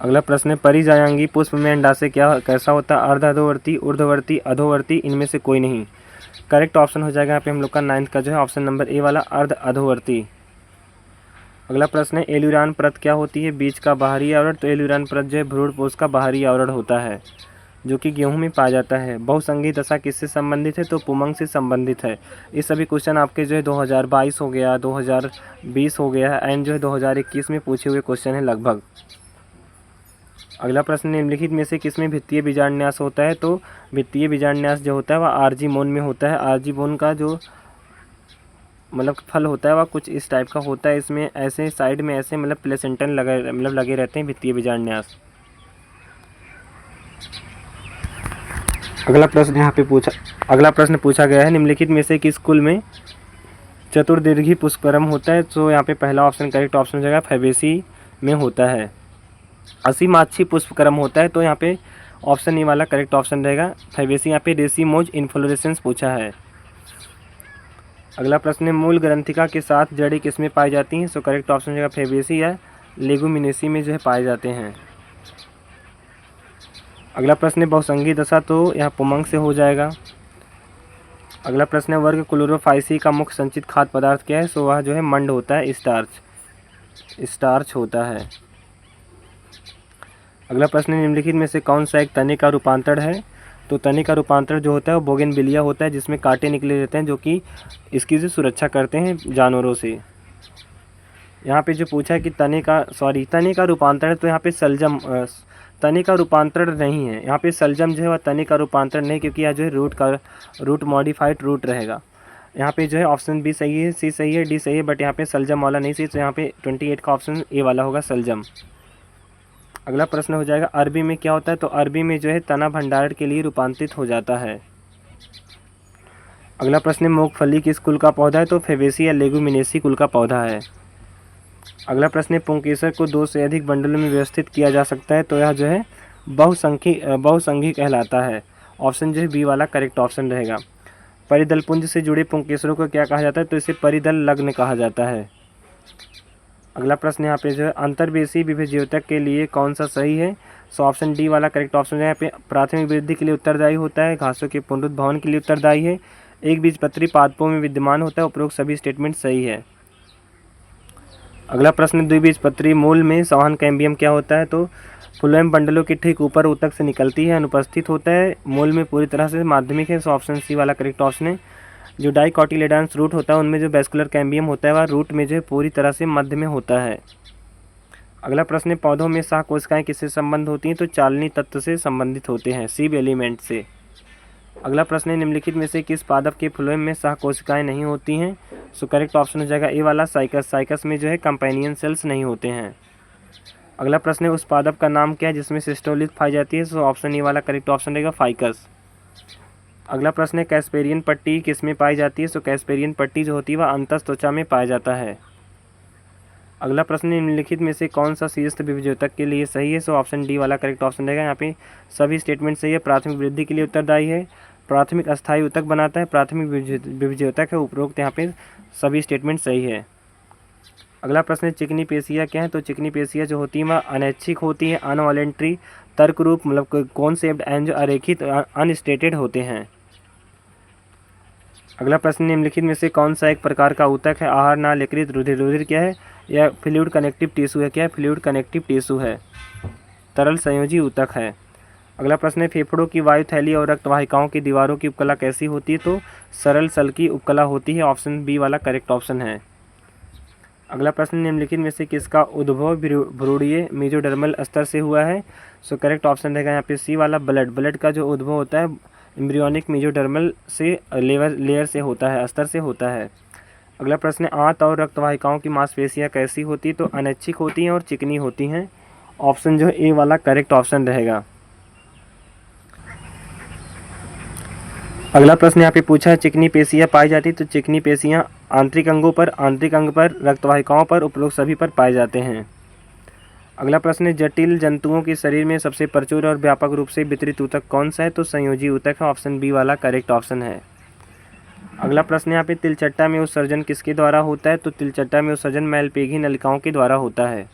अगला प्रश्न है, परिजायांगी पुष्प में अंडाशय कैसा होता है। अर्ध अधोवर्ती, ऊर्ध्ववर्ती, अधोवर्ती, इनमें से कोई नहीं। करेक्ट ऑप्शन हो जाएगा यहाँ पे हम लोग का 9th का जो है ऑप्शन नंबर ए वाला अर्ध अधोवर्ती। अगला प्रश्न है, एल्यूरान परत क्या होती है। बीज का बाहरी आवरण। तो एल्यूरान परत जो है भ्रूण पोष का बाहरी आवरण होता है। जो कि गेहूं में पाया जाता है। बहुसंघी दशा किससे संबंधित है? तो पुमंग से संबंधित है। ये सभी क्वेश्चन आपके जो है 2022 हो गया, 2020 हो गया एंड जो है 2021 में पूछे हुए क्वेश्चन है लगभग। अगला प्रश्न, निम्नलिखित में से किसमें भित्तीय बीजांडन्यास होता है? तो भित्तीय बीजांडन्यास जो होता है वह आर्जीमोन में होता है। आर्जीमोन का जो मतलब फल होता है वह कुछ इस टाइप का होता है। इसमें ऐसे साइड में ऐसे मतलब प्लेसेंटन लगे रहते हैं भित्तीय बीजांडन्यास। अगला प्रश्न पूछा गया है, निम्नलिखित में से किस कुल में चतुर्दीर्घी पुष्पक्रम होता है? तो यहाँ पे पहला ऑप्शन करेक्ट ऑप्शन हो जाएगा, फैबेसी में होता है। असीमाक्षी पुष्पक्रम होता है, तो यहाँ पे ऑप्शन ए वाला करेक्ट ऑप्शन रहेगा, फैबेसी। यहाँ पे रेसीमोज इन्फ्लोरेसेंस पूछा है। अगला प्रश्न है, मूल ग्रंथिका के साथ जड़ी किसमें पाई जाती हैं? सो करेक्ट ऑप्शन हो जाएगा फैबेसी या लेगुमिनेसी में जो है पाए जाते हैं। अगला प्रश्न है, बहुसंघी दशा, तो यहाँ पुमंग से हो जाएगा। अगला प्रश्न है, वर्ग क्लोरोफाइसी का मुख्य संचित खाद्य पदार्थ क्या है? सो वह जो है मंड होता है, स्टार्च होता है। अगला प्रश्न है, निम्नलिखित में से कौन सा एक तने का रूपांतरण है? तो तने का रूपांतरण जो होता है वो बोगेनविलिया होता है, जिसमें कांटे निकले रहते हैं जो कि इसकी जो सुरक्षा करते हैं जानवरों से। यहाँ पे जो पूछा है कि तने का रूपांतरण, तो यहाँ पे सलजम तने का रूपांतरण नहीं है। यहाँ पे सलजम जो है वह तने का रूपांतरण नहीं, क्योंकि यह जो है रूट मॉडिफाइड रूट रहेगा। यहाँ पे जो है ऑप्शन बी सही है, सी सही है, डी सही है, बट यहाँ पे सलजम वाला नहीं सही, तो यहाँ पे 28 का ऑप्शन ए वाला होगा, सलजम। अगला प्रश्न हो जाएगा, अरबी में क्या होता है? तो अरबी में जो है तना भंडारण के लिए रूपांतरित हो जाता है। अगला प्रश्न है, मूंगफली किस कुल का पौधा है? तो फैबेसी या लेगुमिनेसी कुल का पौधा है। अगला प्रश्न है, पुंकेसर को 2 से अधिक बंडलों में व्यवस्थित किया जा सकता है, तो यह जो है बहुसंघी कहलाता है। ऑप्शन जो है बी वाला करेक्ट ऑप्शन रहेगा। परिदलपुंज से जुड़े पुंकेसरों को क्या कहा जाता है? तो इसे परिदल लग्न कहा जाता है। अगला प्रश्न यहाँ पे जो है, अंतर्वेशी विभेद्योतक के लिए कौन सा सही है? सो ऑप्शन डी वाला करेक्ट ऑप्शन है। यहाँ पे प्राथमिक वृद्धि के लिए उत्तरदायी होता है, घासों के पुनरुद्भवन के लिए उत्तरदायी है, एक बीजपत्री पादपों में विद्यमान होता है। उपरोक्त सभी स्टेटमेंट सही है। अगला प्रश्न, द्विबीजपत्री मूल में संवहन कैम्बियम क्या होता है? तो फ्लोएम बंडलों के ठीक ऊपर ऊतक से निकलती है, अनुपस्थित होता है, मूल में पूरी तरह से माध्यमिक है। सो ऑप्शन सी वाला करेक्ट ऑप्शन है। जो डाइकोटिलेडन्स रूट होता है उनमें जो वेस्कुलर कैम्बियम होता है वह रूट में जो है पूरी तरह से मध्य में होता है। अगला प्रश्न है, पौधों में शाख कोशिकाएं किससे संबंध होती हैं? तो चालनी तत्व से संबंधित होते हैं, सीब एलिमेंट से। अगला प्रश्न है, निम्नलिखित में से किस पादप के फ्लोएम में शाख कोशिकाएं नहीं होती हैं? सो करेक्ट ऑप्शन हो जाएगा ए वाला, साइकस। साइकस में जो है कंपेनियन सेल्स नहीं होते हैं। अगला प्रश्न है, उस पादप का नाम क्या है जिसमें सिस्टोलिथ पाई जाती है? सो ऑप्शन ए वाला करेक्ट ऑप्शन रहेगा, फाइकस। अगला प्रश्न है, कैस्पेरियन पट्टी किस में पाई जाती है? सो कैस्पेरियन पट्टी जो होती है वह अंतः त्वचा में पाया जाता है। अगला प्रश्न, निम्नलिखित में से कौन सा शीर्ष विभेद्योतक के लिए सही है? सो ऑप्शन डी वाला करेक्ट ऑप्शन रहेगा। यहाँ पे सभी स्टेटमेंट सही है। प्राथमिक वृद्धि के लिए उत्तरदायी है, प्राथमिक अस्थायी ऊतक बनाता है, प्राथमिक विभेद्योतक है। उपरोक्त यहाँ पे सभी स्टेटमेंट सही है। अगला प्रश्न है, चिकनी पेशियाँ क्या है? तो चिकनी पेशियाँ जो होती है वह अनैच्छिक होती है, अनवॉलेंट्री, तर्क रूप मतलब कॉन्सेप्ट एंड जो अरेखित अनस्टेटेड होते हैं। अगला प्रश्न, निम्नलिखित में से कौन सा एक प्रकार का ऊतक है? आहार नाल यकृत रुधिर। रुधिर क्या है? यह फ्लूइड कनेक्टिव टिश्यू है। क्या है? फ्लूइड कनेक्टिव टिश्यू है, तरल संयोजी ऊतक है। अगला प्रश्न है, फेफड़ों की वायु थैली और रक्त वाहिकाओं की दीवारों की उपकला कैसी होती है? तो सरल सल की उपकला होती है। ऑप्शन बी वाला करेक्ट ऑप्शन है। अगला प्रश्न, निम्नलिखित में से किसका उद्भव भ्रूणीय मेजोडर्मल स्तर से हुआ है? सो करेक्ट ऑप्शन रहेगा यहाँ पे सी वाला, ब्लड का जो उद्भव होता है एम्ब्रियोनिक मेजोडर्मल से लेयर से होता है, स्तर से होता है। अगला प्रश्न है, आंत और रक्तवाहिकाओं की मांसपेशियां कैसी होती है? तो अनैच्छिक होती हैं और चिकनी होती हैं। ऑप्शन जो है ए वाला करेक्ट ऑप्शन रहेगा। अगला प्रश्न यहाँ पे पूछा है, चिकनी पेशियां पाई जाती है? तो चिकनी पेशियां आंतरिक अंगों पर, आंतरिक अंग पर, रक्तवाहिकाओं पर, उपरोक्त सभी पर पाए जाते हैं। अगला प्रश्न है, जटिल जंतुओं के शरीर में सबसे प्रचुर और व्यापक रूप से वितरित ऊतक कौन सा है? तो संयोजी ऊतक है। ऑप्शन बी वाला करेक्ट ऑप्शन है। अगला प्रश्न यहाँ पे, तिलचट्टा में उत्सर्जन किसके द्वारा होता है? तो तिलचट्टा में उत्सर्जन मैलपेघी नलिकाओं के द्वारा होता है।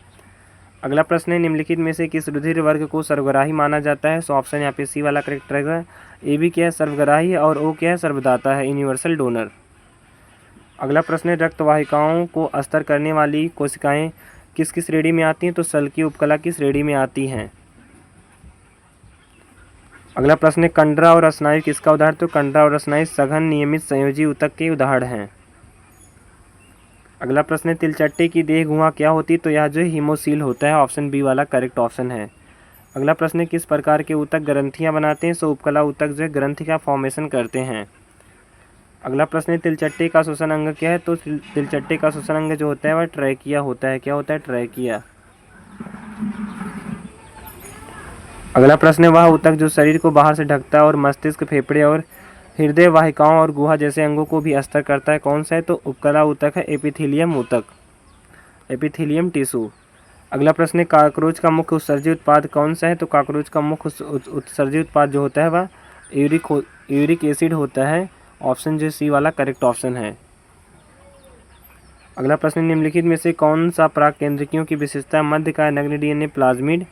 अगला प्रश्न है, निम्नलिखित में से किस रुधिर वर्ग को सर्वग्राही माना जाता है? सो ऑप्शन यहाँ पे सी वाला करेक्ट रहेगा। ए भी क्या है? सर्वग्राही है, और ओ क्या है? सर्वदाता है, यूनिवर्सल डोनर। अगला प्रश्न है, रक्तवाहिकाओं को अस्तर करने वाली कोशिकाएं किस किस श्रेणी में आती हैं? तो सल की उपकला की श्रेणी में आती हैं। अगला प्रश्न है कंडरा और स्नायु किसका उदाहरण? तो कंडरा और स्नायु सघन नियमित संयोजी ऊतक के उदाहरण हैं। अगला प्रश्न है तिलचट्टे की देह गुहा क्या होती है? तो यह जो है हीमोसील होता है, ऑप्शन बी वाला करेक्ट ऑप्शन है। अगला प्रश्न है किस प्रकार के ऊतक ग्रंथियां बनाते हैं? सो उपकला ऊतक जो है ग्रंथि का फॉर्मेशन करते हैं। अगला प्रश्न है तिलचट्टे का श्वसन अंग क्या है? तो तिलचट्टे का श्वसन अंग जो होता है वह ट्रैकिया होता है। क्या होता है? ट्रैकिया। अगला प्रश्न है वह ऊतक जो शरीर को बाहर से ढकता है और मस्तिष्क, फेफड़े और हृदय वाहिकाओं और गुहा जैसे अंगों को भी अस्तर करता है, कौन सा है? तो उपकला ऊतक है एपिथेलियम ऊतक, एपिथेलियम टिश्यू। अगला प्रश्न है कॉकरोच का मुख्य उत्सर्जी उत्पाद कौन सा है? तो कॉकरोच का मुख्य उत्सर्जी उत्पाद जो होता है वह यूरिक एसिड होता है, ऑप्शन जो सी वाला करेक्ट ऑप्शन है। अगला प्रश्न निम्नलिखित में से कौन सा प्राक केंद्रकियों की विशेषता मध्यकाय नग्न DNA plasmid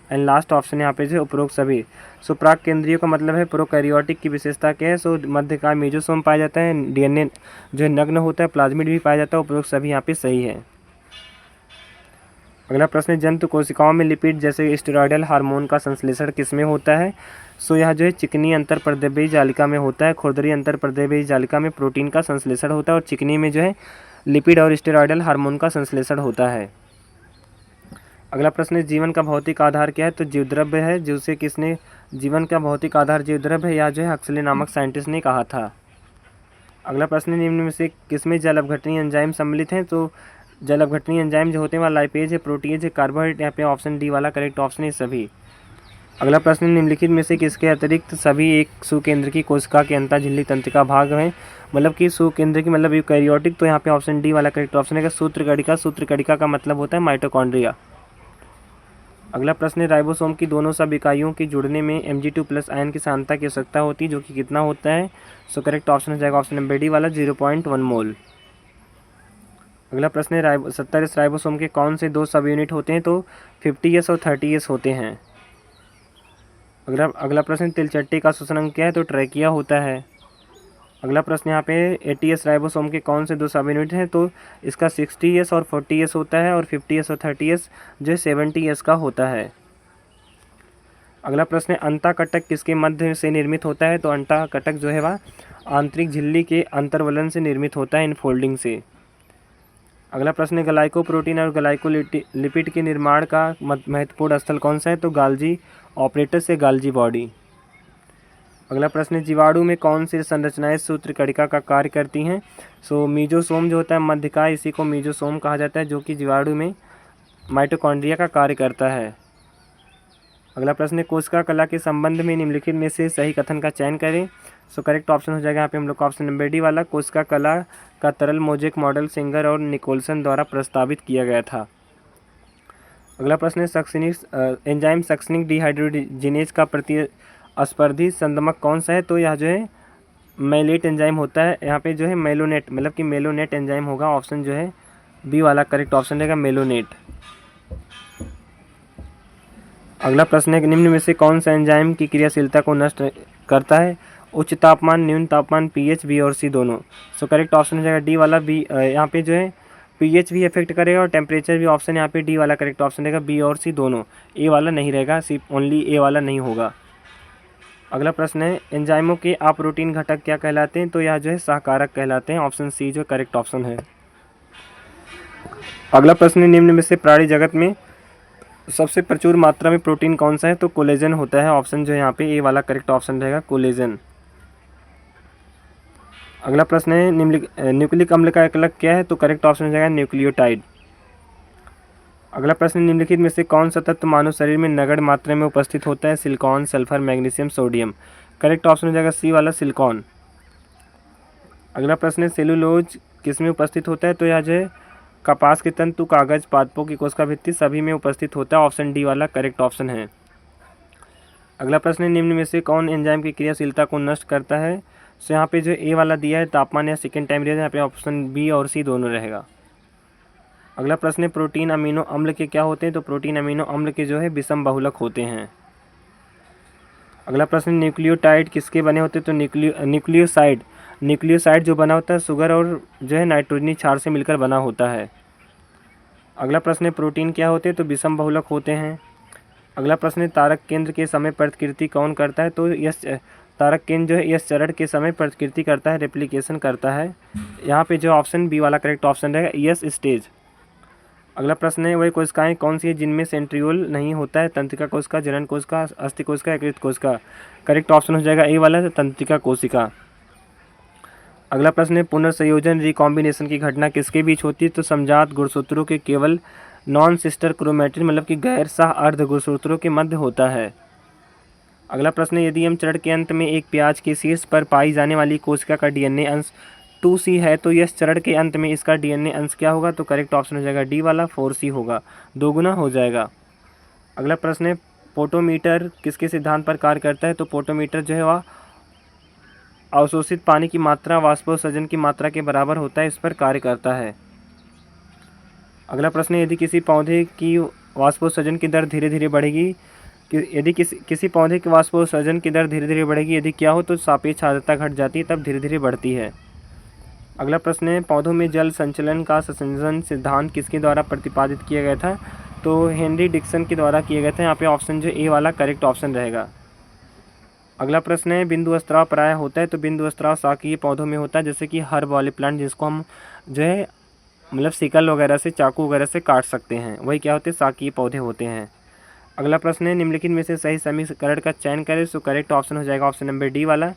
and last option यहाँ पे जो उपरोक्त सभी। सो प्राक केंद्रीय का मतलब है प्रोकैरियोटिक की विशेषता क्या है? सो मध्यकाय मेजोसोम पाया जाता है, डीएनए जो है नग्न होता है, प्लाज्मिड भी पाया जाता है, उपरोक्त सभी यहाँ पे सही है। अगला प्रश्न है जंतु कोशिकाओं में लिपिड जैसे स्टेरॉयडल हार्मोन का संश्लेषण किसमें होता है? सो यह जो है चिकनी अंतरपर्देबीय जालिका में होता है, खुरदरी अंतरपर्देबीय जालिका में प्रोटीन का संश्लेषण होता है और चिकनी में जो है लिपिड और स्टेरॉयडल हार्मोन का संश्लेषण होता है। अगला प्रश्न है जीवन का भौतिक आधार क्या है? तो जीवद्रव्य है, जिसे किसने जीवन का भौतिक आधार जीवद्रव्य है या जो है हक्सले नामक साइंटिस्ट ने कहा था। अगला प्रश्न निम्न में से किसमें जल अपघटनीय एंजाइम सम्मिलित हैं? तो जल अपघटनीय एंजाइम जो होते हैं वह लाइपेज है, प्रोटीज है, कार्बोहाइड्रेट, यहाँ पे ऑप्शन डी वाला करेक्ट ऑप्शन है सभी। अगला प्रश्न निम्नलिखित में से किसके अतिरिक्त सभी एक सुकेंद्र की कोशिका के अंतर झिल्ली तंत्र का भाग है? मतलब कि सुकेंद्र की मतलब यूकैरियोटिक, तो यहाँ पे ऑप्शन डी वाला करेक्ट ऑप्शन है। सूत्रकणिका, सूत्रकणिका का मतलब होता है माइटोकॉन्ड्रिया। अगला प्रश्न है राइबोसोम की दोनों सब इकाइयों के जुड़ने में Mg2+ आयन की सांद्रता की आवश्यकता होती है, जो कि कितना होता है? सो करेक्ट ऑप्शन हो जाएगा ऑप्शन नंबर डी वाला 0.1 मोल। अगला प्रश्न है 70S राइबोसोम के कौन से दो सब यूनिट होते हैं? तो 50S और 30S होते हैं। अगला प्रश्न तिलचट्टे का श्वसन अंग क्या है? तो ट्रैकिया होता है। अगला प्रश्न यहाँ पे 80S राइबोसोम के कौन से दो सब यूनिट हैं? तो इसका 60S और 40S होता है और 50S और 30S जो 70S का होता है। अगला प्रश्न है अंतःकटक किसके मध्य से निर्मित होता है? तो अंतःकटक जो है वह आंतरिक झिल्ली के अंतर्वलन से निर्मित होता है, इनफोल्डिंग से। अगला प्रश्न है ग्लाइकोप्रोटीन और ग्लाइकोलिपिड के निर्माण का महत्वपूर्ण स्थल कौन सा है? तो गाल्जी ऑपरेटस या गाल्जी बॉडी। अगला प्रश्न है जीवाणु में कौन सी संरचनाएं सूत्रकणिका का कार्य करती हैं? सो मीजोसोम जो होता है मध्यकाय, इसी को मीजोसोम कहा जाता है, जो कि जीवाणु में माइटोकॉन्ड्रिया का कार्य करता है। अगला प्रश्न है कोशिका कला के संबंध में निम्नलिखित में से सही कथन का चयन करें। सो करेक्ट ऑप्शन हो जाएगा यहाँ पे हम लोग का ऑप्शन नंबर डी वाला, कोशिका कला का तरल मोजेक मॉडल सिंगर और निकोलसन द्वारा प्रस्तावित किया गया था। अगला प्रश्न है एंजाइम सक्सिनिक डिहाइड्रोजिनेज का प्रतिस्पर्धी संदमक कौन सा है? तो यह जो है मेलेट एंजाइम होता है, यहाँ पे जो है मेलोनेट मतलब कि मेलोनेट एंजाइम होगा, ऑप्शन जो है बी वाला करेक्ट ऑप्शन रहेगा मेलोनेट। अगला प्रश्न है निम्न में से कौन सा एंजाइम की क्रियाशीलता को नष्ट करता है? उच्च तापमान, न्यून तापमान, पीएच, बी और सी दोनों। सो करेक्ट ऑप्शन हो जाएगा डी वाला बी। यहाँ पे जो है पीएच भी इफेक्ट करेगा और टेम्परेचर भी, ऑप्शन यहाँ पे डी वाला करेक्ट ऑप्शन रहेगा, बी और सी दोनों, ए वाला नहीं रहेगा, सिर्फ ओनली ए वाला नहीं होगा। अगला प्रश्न है एंजाइमों के अप्रोटीन घटक क्या कहलाते हैं? तो यह जो है सहकारक कहलाते हैं, ऑप्शन सी जो करेक्ट ऑप्शन है। अगला प्रश्न है निम्न में से प्राणी जगत में सबसे प्रचुर मात्रा में प्रोटीन कौन सा है? तो कोलेजन होता है, ऑप्शन जो है यहाँ पे ए वाला करेक्ट ऑप्शन रहेगा कोलेजन। अगला प्रश्न है न्यूक्लिक अम्ल का एकलक क्या है? तो करेक्ट ऑप्शन हो जाएगा न्यूक्लियोटाइड। अगला प्रश्न निम्नलिखित में से कौन सा तत्व मानव शरीर में नगण्य मात्रा में उपस्थित होता है? Silicon, sulphur, magnesium, sodium. Correct option हो जाएगा सी वाला सिलिकॉन। अगला प्रश्न है सेलुलोज किस में उपस्थित होता है? तो यह जो है कपास के तंतु, कागज, पादपों की कोशिका भित्ति सभी में उपस्थित होता है, ऑप्शन डी वाला करेक्ट ऑप्शन है। अगला प्रश्न है निम्न में से कौन एंजाइम की क्रियाशीलता को नष्ट करता है? सो यहाँ पे जो ए वाला दिया है तापमान या सेकेंड टाइम, यहाँ पे ऑप्शन बी और सी दोनों रहेगा। अगला प्रश्न है प्रोटीन अमीनो अम्ल के क्या होते हैं? तो प्रोटीन अमीनो अम्ल के जो है विषम बहुलक होते हैं। अगला प्रश्न न्यूक्लियोटाइड किसके बने होते हैं? तो न्यूक्लियोसाइड जो बना होता है शुगर और जो है नाइट्रोजनी क्षार से मिलकर बना होता है। अगला प्रश्न है प्रोटीन क्या होते हैं? तो विषम बहुलक होते हैं। अगला प्रश्न है तारक केंद्र के समय प्रतिकृति कौन करता है? तो यस तारक केंद्र जो है यस चरण के समय प्रतिकृति करता है, रेप्लिकेशन करता है। यहाँ पे जो ऑप्शन बी वाला करेक्ट ऑप्शन रहेगा यस स्टेज। अगला प्रश्न है वही कोशिकाएं कौन सी है जिनमें सेंट्रियोल नहीं होता है? तंत्रिका कोशिका, जनन कोशिका, अस्थि कोशिका, यकृत कोशिका। करेक्ट ऑप्शन हो जाएगा ए वाला तंत्रिका कोशिका। अगला प्रश्न है पुनर्संयोजन रिकॉम्बिनेशन की घटना किसके बीच होती है? तो समजात गुणसूत्रों के केवल नॉन सिस्टर क्रोमेटिन मतलब कि गैर सह अर्ध गुणसूत्रों के मध्य होता है। अगला प्रश्न है यदि हम चरण के अंत में एक प्याज के शीर्ष पर पाई जाने वाली कोशिका का डीएनए अंश 2C है तो यस चरण के अंत में इसका डीएनए अंश क्या होगा? तो करेक्ट ऑप्शन हो जाएगा डी वाला 4C होगा, दोगुना हो जाएगा। अगला प्रश्न है पोटोमीटर किसके सिद्धांत पर कार्य करता है? तो पोटोमीटर जो है वह अवशोषित पानी की मात्रा वाष्पोत्सर्जन की मात्रा के बराबर होता है, इस पर कार्य करता है। अगला प्रश्न है यदि किसी पौधे की वाष्पोत्सर्जन की दर धीरे धीरे बढ़ेगी यदि किसी पौधे के वाष्पोत्सर्जन की दर धीरे धीरे बढ़ेगी, यदि क्या हो तो सापेक्ष आर्द्रता घट जाती है, तब धीरे धीरे बढ़ती है। अगला प्रश्न है पौधों में जल संचलन का संश्लेषण सिद्धांत किसके द्वारा प्रतिपादित किया गया था? तो हेनरी डिक्सन के द्वारा किया गया था। यहाँ पे ऑप्शन जो ए वाला करेक्ट ऑप्शन रहेगा। अगला प्रश्न है बिंदु स्त्राव प्राय होता है? तो बिंदु स्त्राव शाकीय पौधों में होता है, जैसे कि हर्ब वाले प्लांट जिसको हम जो है मतलब सिकल वगैरह से चाकू वगैरह से काट सकते हैं, वही क्या होते हैं शाकीय पौधे होते हैं। अगला प्रश्न है निम्नलिखित में से सही समीकरण का चयन करें। सो करेक्ट ऑप्शन हो जाएगा ऑप्शन नंबर डी वाला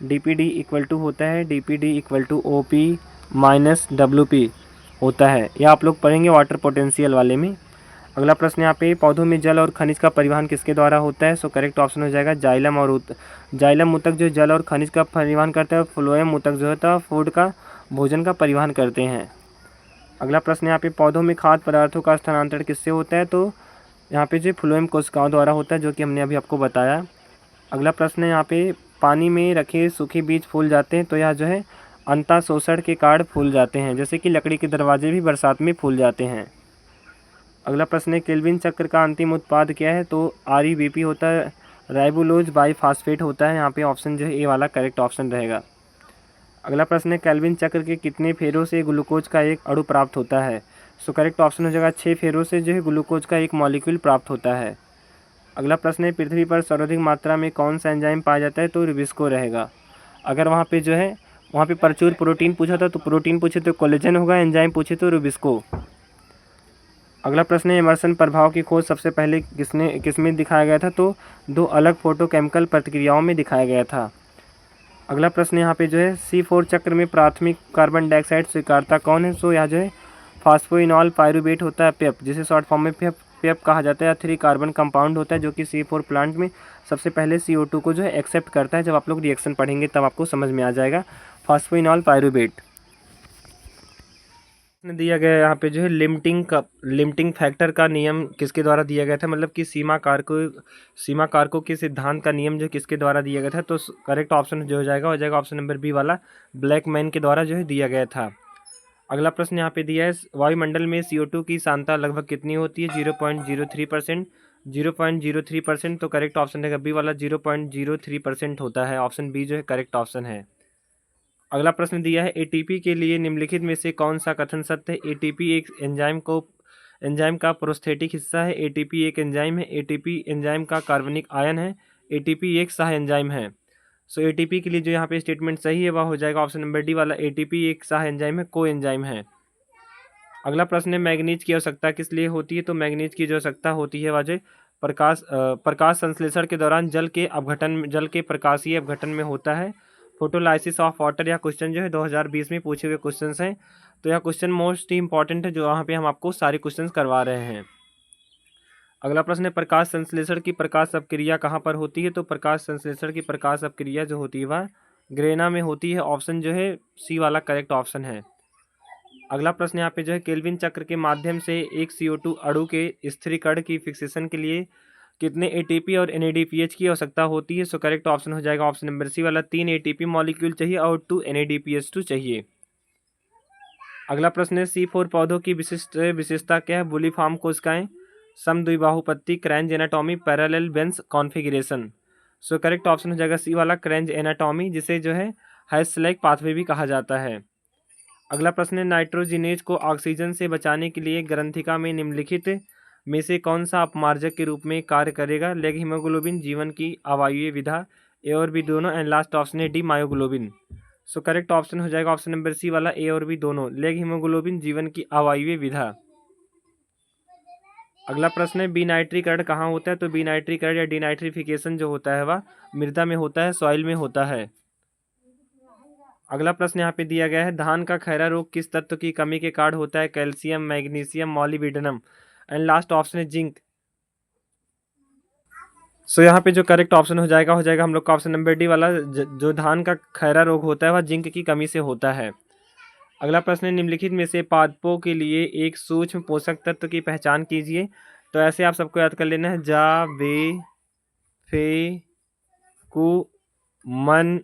DPD इक्वल टू होता है DPD equal to OP minus WP होता है, यह आप लोग पढ़ेंगे वाटर पोटेंशियल वाले में। अगला प्रश्न यहाँ पे पौधों में जल और खनिज का परिवहन किसके द्वारा होता है? सो करेक्ट ऑप्शन हो जाएगा जाइलम और जाइलम ऊतक जो जल और खनिज का परिवहन करता है, फ्लोएम ऊतक जो होता है फूड का भोजन का परिवहन करते हैं। अगला प्रश्न यहाँ पे पौधों में खाद्य पदार्थों का स्थानांतरण किससे होता है? तो यहाँ पे जो फ्लोएम कोशिकाओं द्वारा होता है, जो कि हमने अभी आपको बताया। अगला प्रश्न है यहाँ पे पानी में रखे सूखे बीज फूल जाते हैं, तो यह जो है अंतःशोषण के कारण फूल जाते हैं, जैसे कि लकड़ी के दरवाजे भी बरसात में फूल जाते हैं। अगला प्रश्न है केल्विन चक्र का अंतिम उत्पाद क्या है? तो ReBP होता है, राइबोलोज बाईफास्फेट होता है, यहाँ पे ऑप्शन जो है ए वाला करेक्ट ऑप्शन रहेगा। अगला प्रश्न है केल्विन चक्र के कितने फेरों से ग्लूकोज का एक अणु प्राप्त होता है? सो करेक्ट ऑप्शन हो जाएगा 6 फेरों से जो है ग्लूकोज का एक मॉलिक्यूल प्राप्त होता है। अगला प्रश्न है पृथ्वी पर सर्वाधिक मात्रा में कौन सा एंजाइम पाया जाता है? तो रुबिस्को रहेगा। अगर वहाँ पे जो है वहाँ पे प्रचुर प्रोटीन पूछा था तो प्रोटीन पूछे तो कोलेजन होगा, एंजाइम पूछे तो रुबिस्को। अगला प्रश्न है इमर्सन प्रभाव की खोज सबसे पहले किसमें दिखाया गया था? तो 2 अलग फोटोकेमिकल प्रतिक्रियाओं में दिखाया गया था। अगला प्रश्न यहाँ पे जो है C4 चक्र में प्राथमिक कार्बन डाइऑक्साइड स्वीकारता कौन है? सो यहाँ जो है फास्फोइनॉल पायरुवेट होता है पेप, जिसे शॉर्ट फॉर्म में पेप कहा जाता है। 3 कार्बन कंपाउंड होता है जो कि C4 प्लांट में सबसे पहले CO2 को जो है एक्सेप्ट करता है। जब आप लोग रिएक्शन पढ़ेंगे तब आपको समझ में आ जाएगा फास्फोइनॉल पायरुवेट। दिया गया यहाँ पे जो है लिमिटिंग फैक्टर का नियम किसके द्वारा दिया गया था? मतलब कि सीमा कारकों के सिद्धांत का नियम जो किसके द्वारा दिया गया था? तो करेक्ट ऑप्शन जो हो जाएगा ऑप्शन नंबर बी वाला ब्लैकमैन के द्वारा जो है दिया गया था। अगला प्रश्न यहाँ पे दिया है वायुमंडल में CO2 की सांद्रता लगभग कितनी होती है? 0.03%। 0.03%, तो करेक्ट ऑप्शन रहेगा बी वाला 0.03% होता है, ऑप्शन बी जो है करेक्ट ऑप्शन है। अगला प्रश्न दिया है ATP के लिए निम्नलिखित में से कौन सा कथन सत्य है? ATP एक एंजाइम का प्रोस्थेटिक हिस्सा है। ATP एक एंजाइम है। ATP एंजाइम का कार्बनिक आयन है। ATP एक सह एंजाइम है। सो ATP के लिए जो यहाँ पे स्टेटमेंट सही है वह हो जाएगा ऑप्शन नंबर डी वाला ATP एक सह एंजाइम है, को एंजाइम है। अगला प्रश्न है मैग्नीज की आवश्यकता किस लिए होती है? तो मैग्नीज की जो आवश्यकता होती है वह जो प्रकाश संश्लेषण के दौरान जल के प्रकाशीय अपघटन में होता है। फोटोलाइसिस ऑफ वाटर, यह क्वेश्चन जो है 2020 में पूछे हुए क्वेश्चन हैं, तो यह क्वेश्चन मोस्ट ही इंपॉर्टेंट है जो यहाँ पे हम आपको सारे क्वेश्चन करवा रहे हैं। अगला प्रश्न है प्रकाश संश्लेषण की प्रकाश अपक्रिया कहाँ पर होती है? तो प्रकाश संश्लेषण की प्रकाश अपक्रिया जो होती है वह ग्रेना में होती है, ऑप्शन जो है सी वाला करेक्ट ऑप्शन है। अगला प्रश्न यहाँ पे जो है केल्विन चक्र के माध्यम से एक CO2 अणु के स्थिरीकरण की फिक्सेशन के लिए कितने ATP और NADPH की आवश्यकता होती है? सो करेक्ट ऑप्शन हो जाएगा ऑप्शन नंबर सी वाला 3 ATP मॉलिक्यूल चाहिए और 2 NADPH2 चाहिए। अगला प्रश्न है C4 पौधों की विशेषता क्या है? बुलीफॉर्म कोशिकाएं, समद्विबाहुपत्ति, क्रैंज एनाटॉमी, पैरेलल बेंस कॉन्फ़िगरेशन। सो करेक्ट ऑप्शन हो जाएगा सी वाला क्रैंज एनाटॉमी, जिसे जो है हैश-स्लैग पाथवे भी कहा जाता है। अगला प्रश्न है नाइट्रोजिनेज को ऑक्सीजन से बचाने के लिए ग्रंथिका में निम्नलिखित में से कौन सा अपमार्जक के रूप में कार्य करेगा? लेग हीमोग्लोबिन, जीवन की अवायवीय विधा, ए और बी दोनों, एंड लास्ट ऑप्शन है डी मायोग्लोबिन। सो करेक्ट ऑप्शन हो जाएगा ऑप्शन नंबर सी वाला, ए और बी दोनों, लेग हीमोग्लोबिन, जीवन की अवायवीय विधा। अगला प्रश्न है विनाइट्रीकरण कहाँ होता है? तो विनाइट्रीकरण या डिनाइट्रिफिकेशन जो होता है वह मृदा में होता है, सॉइल में होता है। अगला प्रश्न यहाँ पे दिया गया है धान का खैरा रोग किस तत्व की कमी के कारण होता है? Calcium, magnesium, molybdenum, and last option है जिंक। सो यहाँ पे जो करेक्ट ऑप्शन हो जाएगा हम लोग का ऑप्शन नंबर डी वाला, जो धान का खैरा रोग होता है वह जिंक की कमी से होता है। अगला प्रश्न है निम्नलिखित में से पादपों के लिए एक सूक्ष्म पोषक तत्व की पहचान कीजिए। तो ऐसे आप सबको याद कर लेना है, जा, वे, फे, कु, मन,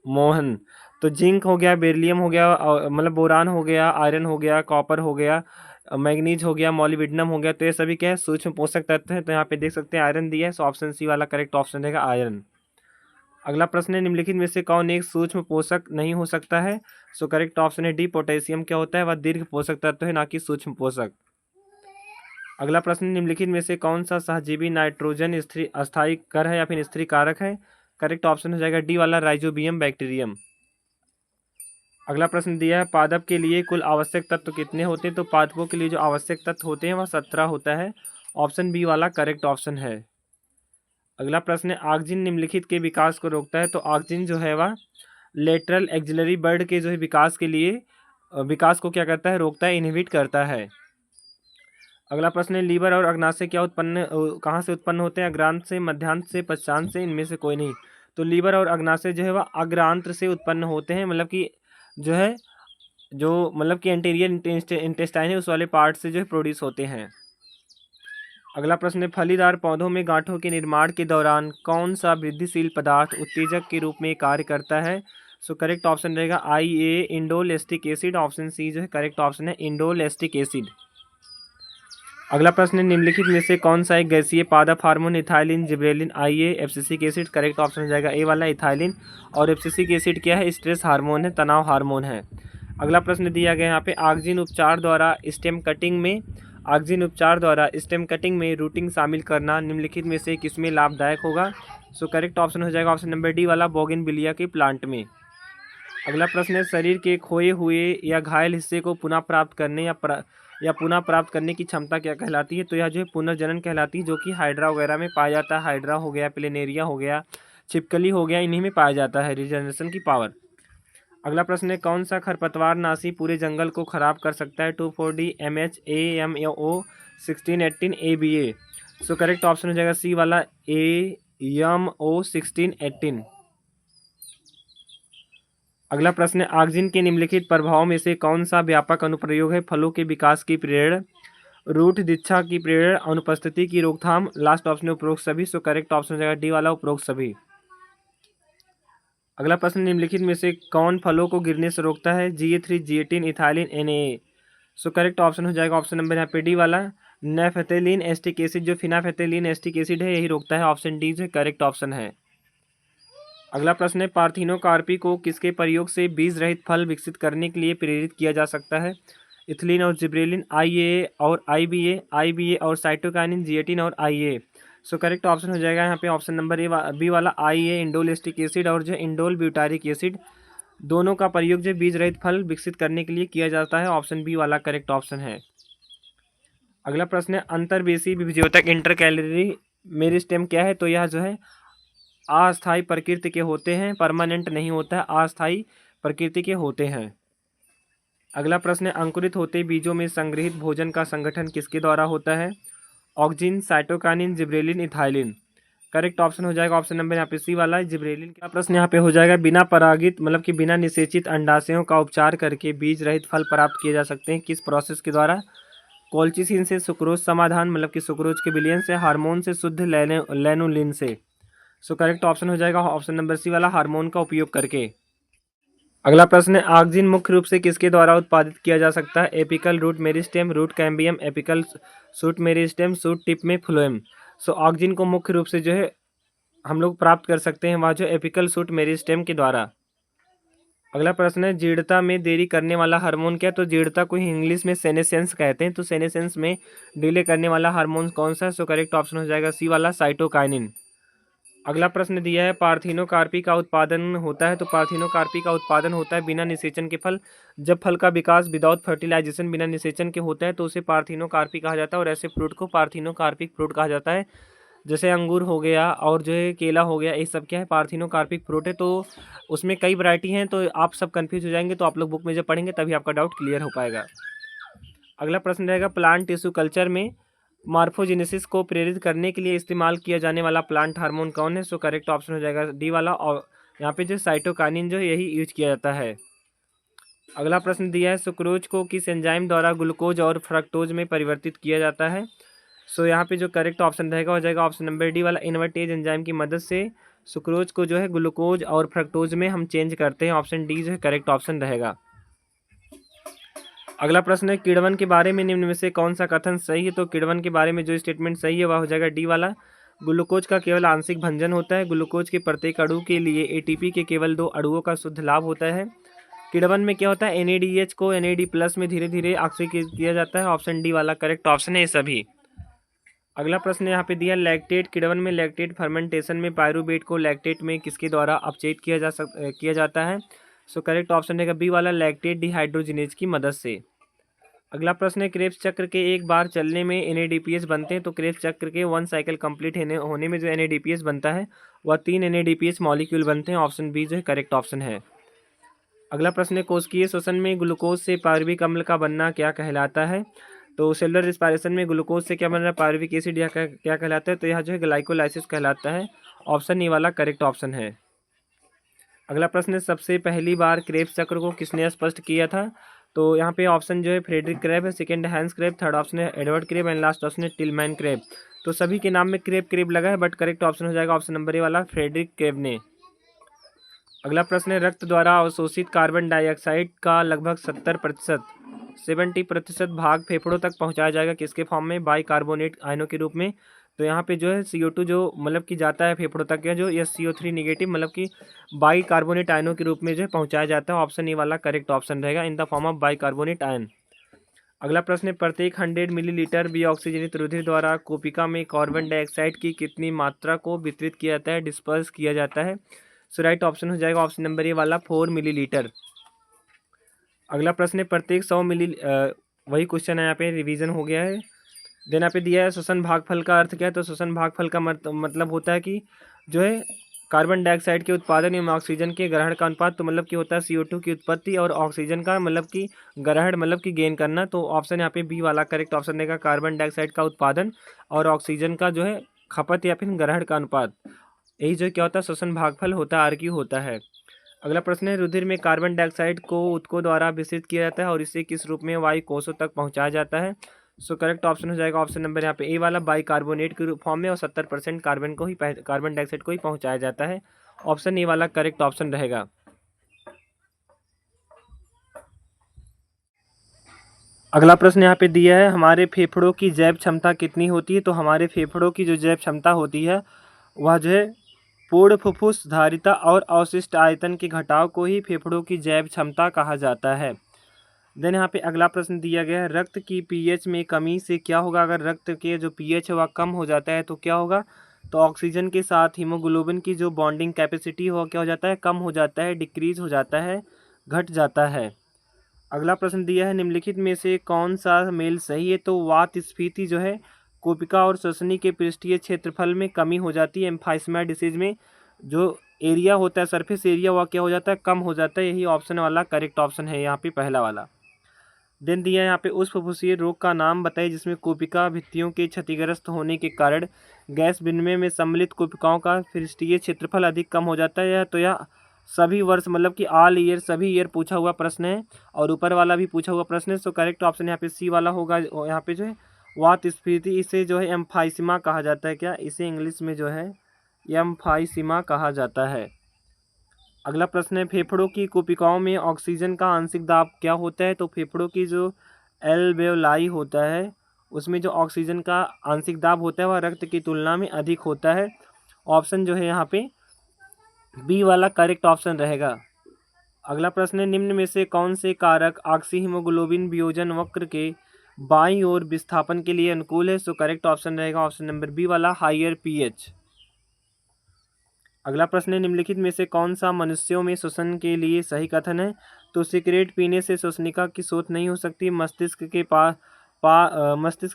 मोहन। तो जिंक हो गया, बेरिलियम हो गया, मतलब बोरान हो गया, आयरन हो गया, कॉपर हो गया, मैग्नीज हो गया, मॉलिब्डेनम हो गया। तो ये सभी क्या है? सूक्ष्म पोषक तत्व हैं। तो यहाँ पे देख सकते हैं आयरन दिया है, सो ऑप्शन सी वाला करेक्ट ऑप्शन रहेगा आयरन। अगला प्रश्न है निम्नलिखित में से कौन एक सूक्ष्म पोषक नहीं हो सकता है? सो करेक्ट ऑप्शन है डी पोटेशियम। क्या होता है? वह दीर्घ पोषक तत्व है, ना कि सूक्ष्म पोषक। अगला प्रश्न निम्नलिखित में से कौन सा सहजीवी नाइट्रोजन अस्थायी कर है या फिर स्थिर कारक है? करेक्ट ऑप्शन हो जाएगा डी वाला, राइजोबियम बैक्टीरियम। अगला प्रश्न दिया है पादप के लिए कुल आवश्यक तत्व कितने होते हैं? तो पादपों के लिए जो आवश्यक तत्व होते हैं वह 17 होता है, ऑप्शन बी वाला करेक्ट ऑप्शन है। अगला प्रश्न है ऑक्जिन निम्नलिखित के विकास को रोकता है। तो ऑक्जिन जो है वह लेटरल एक्सिलरी बर्ड के जो है विकास को क्या करता है? रोकता है, इनहिबिट करता है। अगला प्रश्न है लीवर और अग्नाशय कहाँ से उत्पन्न होते हैं? अग्रांत से, मध्यांत से, पश्चांत से, इनमें से कोई नहीं। तो लीवर और अग्नाशय जो है वह अग्रांत्र से उत्पन्न होते हैं, मतलब कि एंटीरियर इंटेस्टाइन है उस वाले पार्ट से जो है प्रोड्यूस होते हैं। अगला प्रश्न है फलीदार पौधों में गांठों के निर्माण के दौरान कौन सा वृद्धिशील पदार्थ उत्तेजक के रूप में कार्य करता है? सो करेक्ट ऑप्शन रहेगा I A indole acetic acid. Option C जो है करेक्ट ऑप्शन है इंडोल एस्टिक एसिड। अगला प्रश्न है निम्नलिखित में से कौन सा एक गैसीय पादप हार्मोन इथाइलिन, जिब्रेलिन, आई ए, एब्सिसिक एसिड? करेक्ट ऑप्शन हो जाएगा ए वाला इथाइलिन। और एब्सिसिक एसिड क्या है? स्ट्रेस हार्मोन है, तनाव हार्मोन है। अगला प्रश्न दिया गया यहाँ पे ऑक्जिन उपचार द्वारा स्टेम कटिंग में रूटिंग शामिल करना निम्नलिखित में से किसमें लाभदायक होगा? सो करेक्ट ऑप्शन हो जाएगा ऑप्शन नंबर डी वाला, बोगनविलिया के प्लांट में। अगला प्रश्न है शरीर के खोए हुए या घायल हिस्से को पुनः प्राप्त करने या पुनः प्राप्त करने की क्षमता क्या कहलाती है? तो यह जो है पुनर्जनन कहलाती है, जो कि हाइड्रा वगैरह में पाया जाता है। हाइड्रा हो गया, प्लेनेरिया हो गया, छिपकली हो गया, इन्हीं में पाया जाता है रिजनरेशन की पावर। अगला प्रश्न है कौन सा खरपतवार नाशी पूरे जंगल को खराब कर सकता है? 2,4-D MH AMO 1618 ABA। सो करेक्ट ऑप्शन हो जाएगा सी वाला AMO 1618। अगला प्रश्न है ऑक्जिन के निम्नलिखित प्रभावों में से कौन सा व्यापक अनुप्रयोग है? फलों के विकास की प्रेरण, रूट दीक्षा की प्रेरण, अनुपस्थिति की रोकथाम, लास्ट ऑप्शन है उपरोक्त सभी। सो करेक्ट ऑप्शन हो जाएगा डी वाला, उपरोक्त सभी। अगला प्रश्न निम्नलिखित में से कौन फलों को गिरने से रोकता है? GA3, zeatin, ethylene, NAA। So correct option हो जाएगा ऑप्शन नंबर यहाँ पे डी वाला, नेफेथेलिन एस्टिक एसिड। जो फिनाफेथेलिन एस्टिक एसिड है यही रोकता है, ऑप्शन डी जो करेक्ट ऑप्शन है। अगला प्रश्न है पार्थिनोकार्पी को किसके प्रयोग से बीज रहित फल विकसित करने के लिए प्रेरित किया जा सकता है? इथिलीन और जिब्रेलिन, IA और IBA और साइटोकाइनिन, जिएटिन और IA। सो करेक्ट ऑप्शन हो जाएगा यहाँ पे ऑप्शन नंबर बी वाला, IA इंडोल एस्टिक एसिड और जो इंडोल ब्यूटारिक एसिड, दोनों का प्रयोग जो बीज रहित फल विकसित करने के लिए किया जाता है, ऑप्शन बी वाला करेक्ट ऑप्शन है। अगला प्रश्न है अंतर्वेशी विभज्योतक इंटरकैलरी मेरिस्टेम क्या है? तो यह जो है अस्थायी प्रकृति के होते हैं, परमानेंट नहीं होता है, अस्थायी प्रकृति के होते हैं। अगला प्रश्न है अंकुरित होते बीजों में संग्रहित भोजन का संगठन किसके द्वारा होता है? Auxin, cytokinin, gibberellin, ethylene. Correct option हो जाएगा ऑप्शन नंबर यहाँ पे सी वाला, जिब्रेलिन। का प्रश्न यहाँ पे हो जाएगा बिना परागित मतलब कि बिना निषेचित अंडाशयों का उपचार करके बीज रहित फल प्राप्त किए जा सकते हैं, किस प्रोसेस के द्वारा? कोल्चिसिन से, सुक्रोज समाधान मतलब कि सुक्रोज के विलयन से, हार्मोन से, शुद्ध लैनुलिन से। सो करेक्ट ऑप्शन हो जाएगा ऑप्शन नंबर सी वाला, हार्मोन का उपयोग करके। अगला प्रश्न है ऑक्जिन मुख्य रूप से किसके द्वारा उत्पादित किया जा सकता है? Apical root meristem, root cambium, apical shoot meristem, shoot tip में फ्लोएम। सो ऑक्जिन को मुख्य रूप से जो है हम लोग प्राप्त कर सकते हैं वह जो एपिकल शूट मेरिस्टेम के द्वारा। अगला प्रश्न है, जीर्णता में देरी करने वाला हार्मोन क्या है? तो जीर्णता को ही इंग्लिश में सेनेसेंस कहते हैं। तो सेनेसेंस में डिले करने वाला हार्मोन कौन सा है? सो करेक्ट ऑप्शन हो जाएगा सी वाला, साइटोकाइनिन। अगला प्रश्न दिया है, पार्थिनोकार्पी का उत्पादन होता है। तो पार्थिनोकार्पी का उत्पादन होता है बिना निषेचन के फल। जब फल का विकास विदाउट फर्टिलाइजेशन, बिना निषेचन के होता है तो उसे पार्थिनोकार्पी कहा जाता है, और ऐसे फ्रूट को पार्थिनोकार्पिक फ्रूट कहा जाता है। जैसे अंगूर हो गया और जो है केला हो गया, ये सब क्या है? पार्थिनोकार्पिक फ्रूट है। तो उसमें कई वैरायटी हैं, तो आप सब कंफ्यूज हो जाएंगे। तो आप लोग बुक में जब पढ़ेंगे तभी आपका डाउट क्लियर हो पाएगा। अगला प्रश्न रहेगा, प्लांट टिश्यू कल्चर में मार्फोजेनेसिस को प्रेरित करने के लिए इस्तेमाल किया जाने वाला प्लांट हार्मोन कौन है? सो करेक्ट ऑप्शन हो जाएगा डी वाला, और यहाँ पे जो साइटोकाइनिन जो है यही यूज किया जाता है। अगला प्रश्न दिया है, सुक्रोज को किस एंजाइम द्वारा ग्लूकोज और फ्रक्टोज में परिवर्तित किया जाता है? सो यहाँ पे जो करेक्ट ऑप्शन रहेगा हो जाएगा ऑप्शन नंबर डी वाला, इन्वर्टेज एंजाइम की मदद से सुक्रोज को जो है ग्लूकोज और फ्रक्टोज में हम चेंज करते हैं। ऑप्शन डी जो है करेक्ट ऑप्शन रहेगा। अगला प्रश्न है, किण्वन के बारे में निम्न में से कौन सा कथन सही है? तो किण्वन के बारे में जो स्टेटमेंट सही है वह हो जाएगा डी वाला, ग्लूकोज का केवल आंशिक भंजन होता है। ग्लूकोज के प्रत्येक अणु के लिए एटीपी के केवल 2 अणुओं का शुद्ध लाभ होता है। किण्वन में क्या होता है? NADH को NAD+ में धीरे धीरे ऑक्सीकृत किया जाता है। ऑप्शन डी वाला करेक्ट ऑप्शन है ये सभी। अगला प्रश्न यहाँ पे दिया, लैक्टेट किण्वन में लैक्टेट फर्मेंटेशन में पायरूवेट को लैक्टेट में किसके द्वारा अपचयित किया जाता है? सो करेक्ट ऑप्शन रहेगा बी वाला, लैक्टेट डिहाइड्रोजिनेज की मदद से। अगला प्रश्न है, क्रेब्स चक्र के एक बार चलने में NADPH बनते हैं। तो क्रेब्स चक्र के 1 साइकिल कंप्लीट होने में जो NADPH बनता है वह 3 NADPH मॉलिक्यूल बनते हैं। ऑप्शन बी जो है करेक्ट ऑप्शन है। अगला प्रश्न है, कोशिकीय श्वसन में ग्लूकोज से पायरुविक अम्ल का बनना क्या कहलाता है? तो सेलुलर रिस्पायरेशन में ग्लूकोज से क्या बन रहा है? पायरुविक एसिड, या क्या कहलाता है? तो यह जो है ग्लाइकोलाइसिस कहलाता है। ऑप्शन ए वाला करेक्ट ऑप्शन है। अगला प्रश्न है, सबसे पहली बार क्रेब्स चक्र को किसने स्पष्ट किया था? तो यहाँ पे ऑप्शन जो है फ्रेडरिक क्रेब है, second Hans Krebs, third option है Edward Krebs, and last option है टिलमैन क्रेब। तो सभी के नाम में क्रेब क्रेब लगा है, बट करेक्ट ऑप्शन हो जाएगा ऑप्शन नंबर ए वाला, फ्रेडरिक क्रेब ने। अगला प्रश्न है, रक्त द्वारा अवशोषित कार्बन डाइऑक्साइड का लगभग 70% भाग फेफड़ों तक पहुंचाया जाएगा किसके फॉर्म में? बाइकार्बोनेट आयनों के रूप में। तो यहाँ पे जो है CO2 जो मतलब कि जाता है फेफड़ों तक, या जो SCO3 निगेटिव मतलब कि बाइकार्बोनेट आयनों के रूप में जो है पहुंचाया जाता है। ऑप्शन ए वाला करेक्ट ऑप्शन रहेगा, in the form of bicarbonate ion. अगला प्रश्न है, प्रत्येक 100 मिलीलीटर ऑक्सीजनित रुधिर द्वारा कोशिका में कार्बन डाइऑक्साइड की कितनी मात्रा को वितरित किया जाता है, डिस्पर्स किया जाता है? सो राइट ऑप्शन हो जाएगा ऑप्शन नंबर ए वाला, 4 मिलीलीटर। अगला प्रश्न है, प्रत्येक 100 वही क्वेश्चन है, यहाँ पे रिवीजन हो गया है। देन यहाँ पे दिया है, श्वसन भागफल का अर्थ क्या है? तो श्वसन भागफल का मतलब होता है कि जो है कार्बन डाइऑक्साइड के उत्पादन एवं ऑक्सीजन के ग्रहण का अनुपात। तो मतलब कि होता है CO2 की उत्पत्ति और ऑक्सीजन का मतलब कि ग्रहण मतलब कि गेन करना। तो ऑप्शन यहाँ पे बी वाला करेक्ट ऑप्शन देगा, कार्बन डाइऑक्साइड का उत्पादन और ऑक्सीजन का जो है खपत या फिर ग्रहण का अनुपात, यही जो क्या होता है श्वसन भागफल होता है, RQ होता है। अगला प्रश्न है, रुधिर में कार्बन डाइऑक्साइड को ऊतकों द्वारा विसर्जित किया जाता है और इसे किस रूप में वायु कोषों तक पहुंचाया जाता है? सो करेक्ट ऑप्शन हो जाएगा ऑप्शन नंबर यहाँ पे ए वाला, बाइकार्बोनेट के फॉर्म में, और 70% कार्बन डाइऑक्साइड को ही पहुंचाया जाता है। ऑप्शन ए वाला करेक्ट ऑप्शन रहेगा। अगला प्रश्न यहाँ पे दिया है, हमारे फेफड़ों की जैव क्षमता कितनी होती है? तो हमारे फेफड़ों की जो जैव क्षमता होती है वह जो है पूर्ण फुफ्फुस धारिता और अवशिष्ट आयतन के घटाव को ही फेफड़ों की जैव क्षमता कहा जाता है। देन यहाँ पे अगला प्रश्न दिया गया है, रक्त की pH में कमी से क्या होगा? अगर रक्त के जो pH है वह कम हो जाता है तो क्या होगा? तो ऑक्सीजन के साथ हीमोग्लोबिन की जो बॉन्डिंग कैपेसिटी हो क्या हो जाता है? कम हो जाता है, डिक्रीज हो जाता है, घट जाता है। अगला प्रश्न दिया है, निम्नलिखित में से कौन सा मेल सही है? तो वात स्फीति जो है कोशिका और श्वसनी के पृष्ठीय क्षेत्रफल में कमी हो जाती है। एम्फाइसमा डिसीज में जो एरिया होता है, सरफेस एरिया, वह क्या हो जाता है? कम हो जाता है। यही ऑप्शन वाला करेक्ट ऑप्शन है यहाँ पे पहला वाला। देन दिया है यहाँ पे, उस फुफ्फुसीय रोग का नाम बताइए जिसमें कोशिका भित्तियों के क्षतिग्रस्त होने के कारण गैस विनिमय में सम्मिलित कोशिकाओं का पृष्ठीय क्षेत्रफल अधिक कम हो जाता है। तो यह सभी वर्ष मतलब कि ऑल ईयर, सभी ईयर पूछा हुआ प्रश्न है, और ऊपर वाला भी पूछा हुआ प्रश्न है। सो करेक्ट ऑप्शन यहाँ पे सी वाला होगा। यहाँ पे जो है वात स्फीति, इसे जो है एम्फाइसिमा कहा जाता है। क्या इसे इंग्लिश में जो है एम्फाइसिमा कहा जाता है। अगला प्रश्न है, फेफड़ों की कोशिकाओं में ऑक्सीजन का आंशिक दाब क्या होता है? तो फेफड़ों की जो एल्वेओलाई होता है उसमें जो ऑक्सीजन का आंशिक दाब होता है वह रक्त की तुलना में अधिक होता है। ऑप्शन जो है यहाँ पे बी वाला करेक्ट ऑप्शन रहेगा। अगला प्रश्न है, निम्न में से कौन से कारक ऑक्सी हीमोग्लोबिन वियोजन वक्र के बाईं ओर विस्थापन के लिए अनुकूल है? सो करेक्ट ऑप्शन रहेगा ऑप्शन नंबर बी वाला, हायर पीएच। अगला प्रश्न है, निम्नलिखित में से कौन सा मनुष्यों में श्वसन के लिए सही कथन है? तो सिगरेट पीने से श्वसनिका की शोथ नहीं हो सकती। मस्तिष्क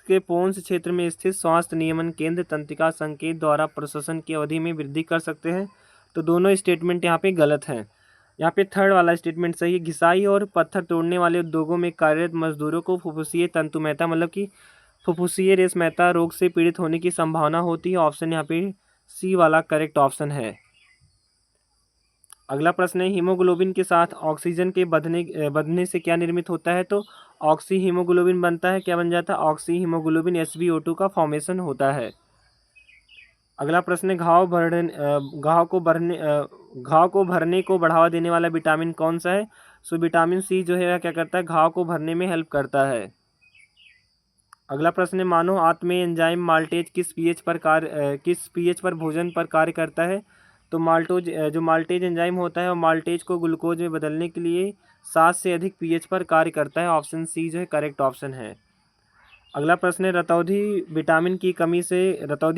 के पोन्स क्षेत्र में स्थित स्वास्थ्य नियमन केंद्र तंत्रिका संकेत द्वारा प्रश्वसन की अवधि में वृद्धि कर सकते हैं। तो दोनों स्टेटमेंट यहाँ पे गलत हैं। यहाँ पे थर्ड वाला स्टेटमेंट सही है। घिसाई और पत्थर तोड़ने वाले उद्योगों में कार्यरत मजदूरों को फुफ्फुसीय तंतुमयता मतलब कि फुफ्फुसीय रेशमयता रोग से पीड़ित होने की संभावना होती है। ऑप्शन यहाँ पे सी वाला करेक्ट ऑप्शन है। अगला प्रश्न है, हीमोग्लोबिन के साथ ऑक्सीजन के बंधने से क्या निर्मित होता है? तो ऑक्सी हीमोग्लोबिन बनता है। क्या बन जाता है? ऑक्सी हीमोग्लोबिन SbO2 का फॉर्मेशन होता है। अगला प्रश्न है, घाव को भरने को बढ़ावा देने वाला विटामिन कौन सा है? सो विटामिन सी जो है क्या करता है? घाव को भरने में हेल्प करता है। अगला प्रश्न है, मानव आंत में एंजाइम माल्टेज किस पीएच पर भोजन पर कार्य करता है? तो माल्टेज एंजाइम होता है और माल्टेज को ग्लूकोज में बदलने के लिए 7 से अधिक पीएच पर कार्य करता है। ऑप्शन सी जो है करेक्ट ऑप्शन है। अगला प्रश्न है, रतौंधी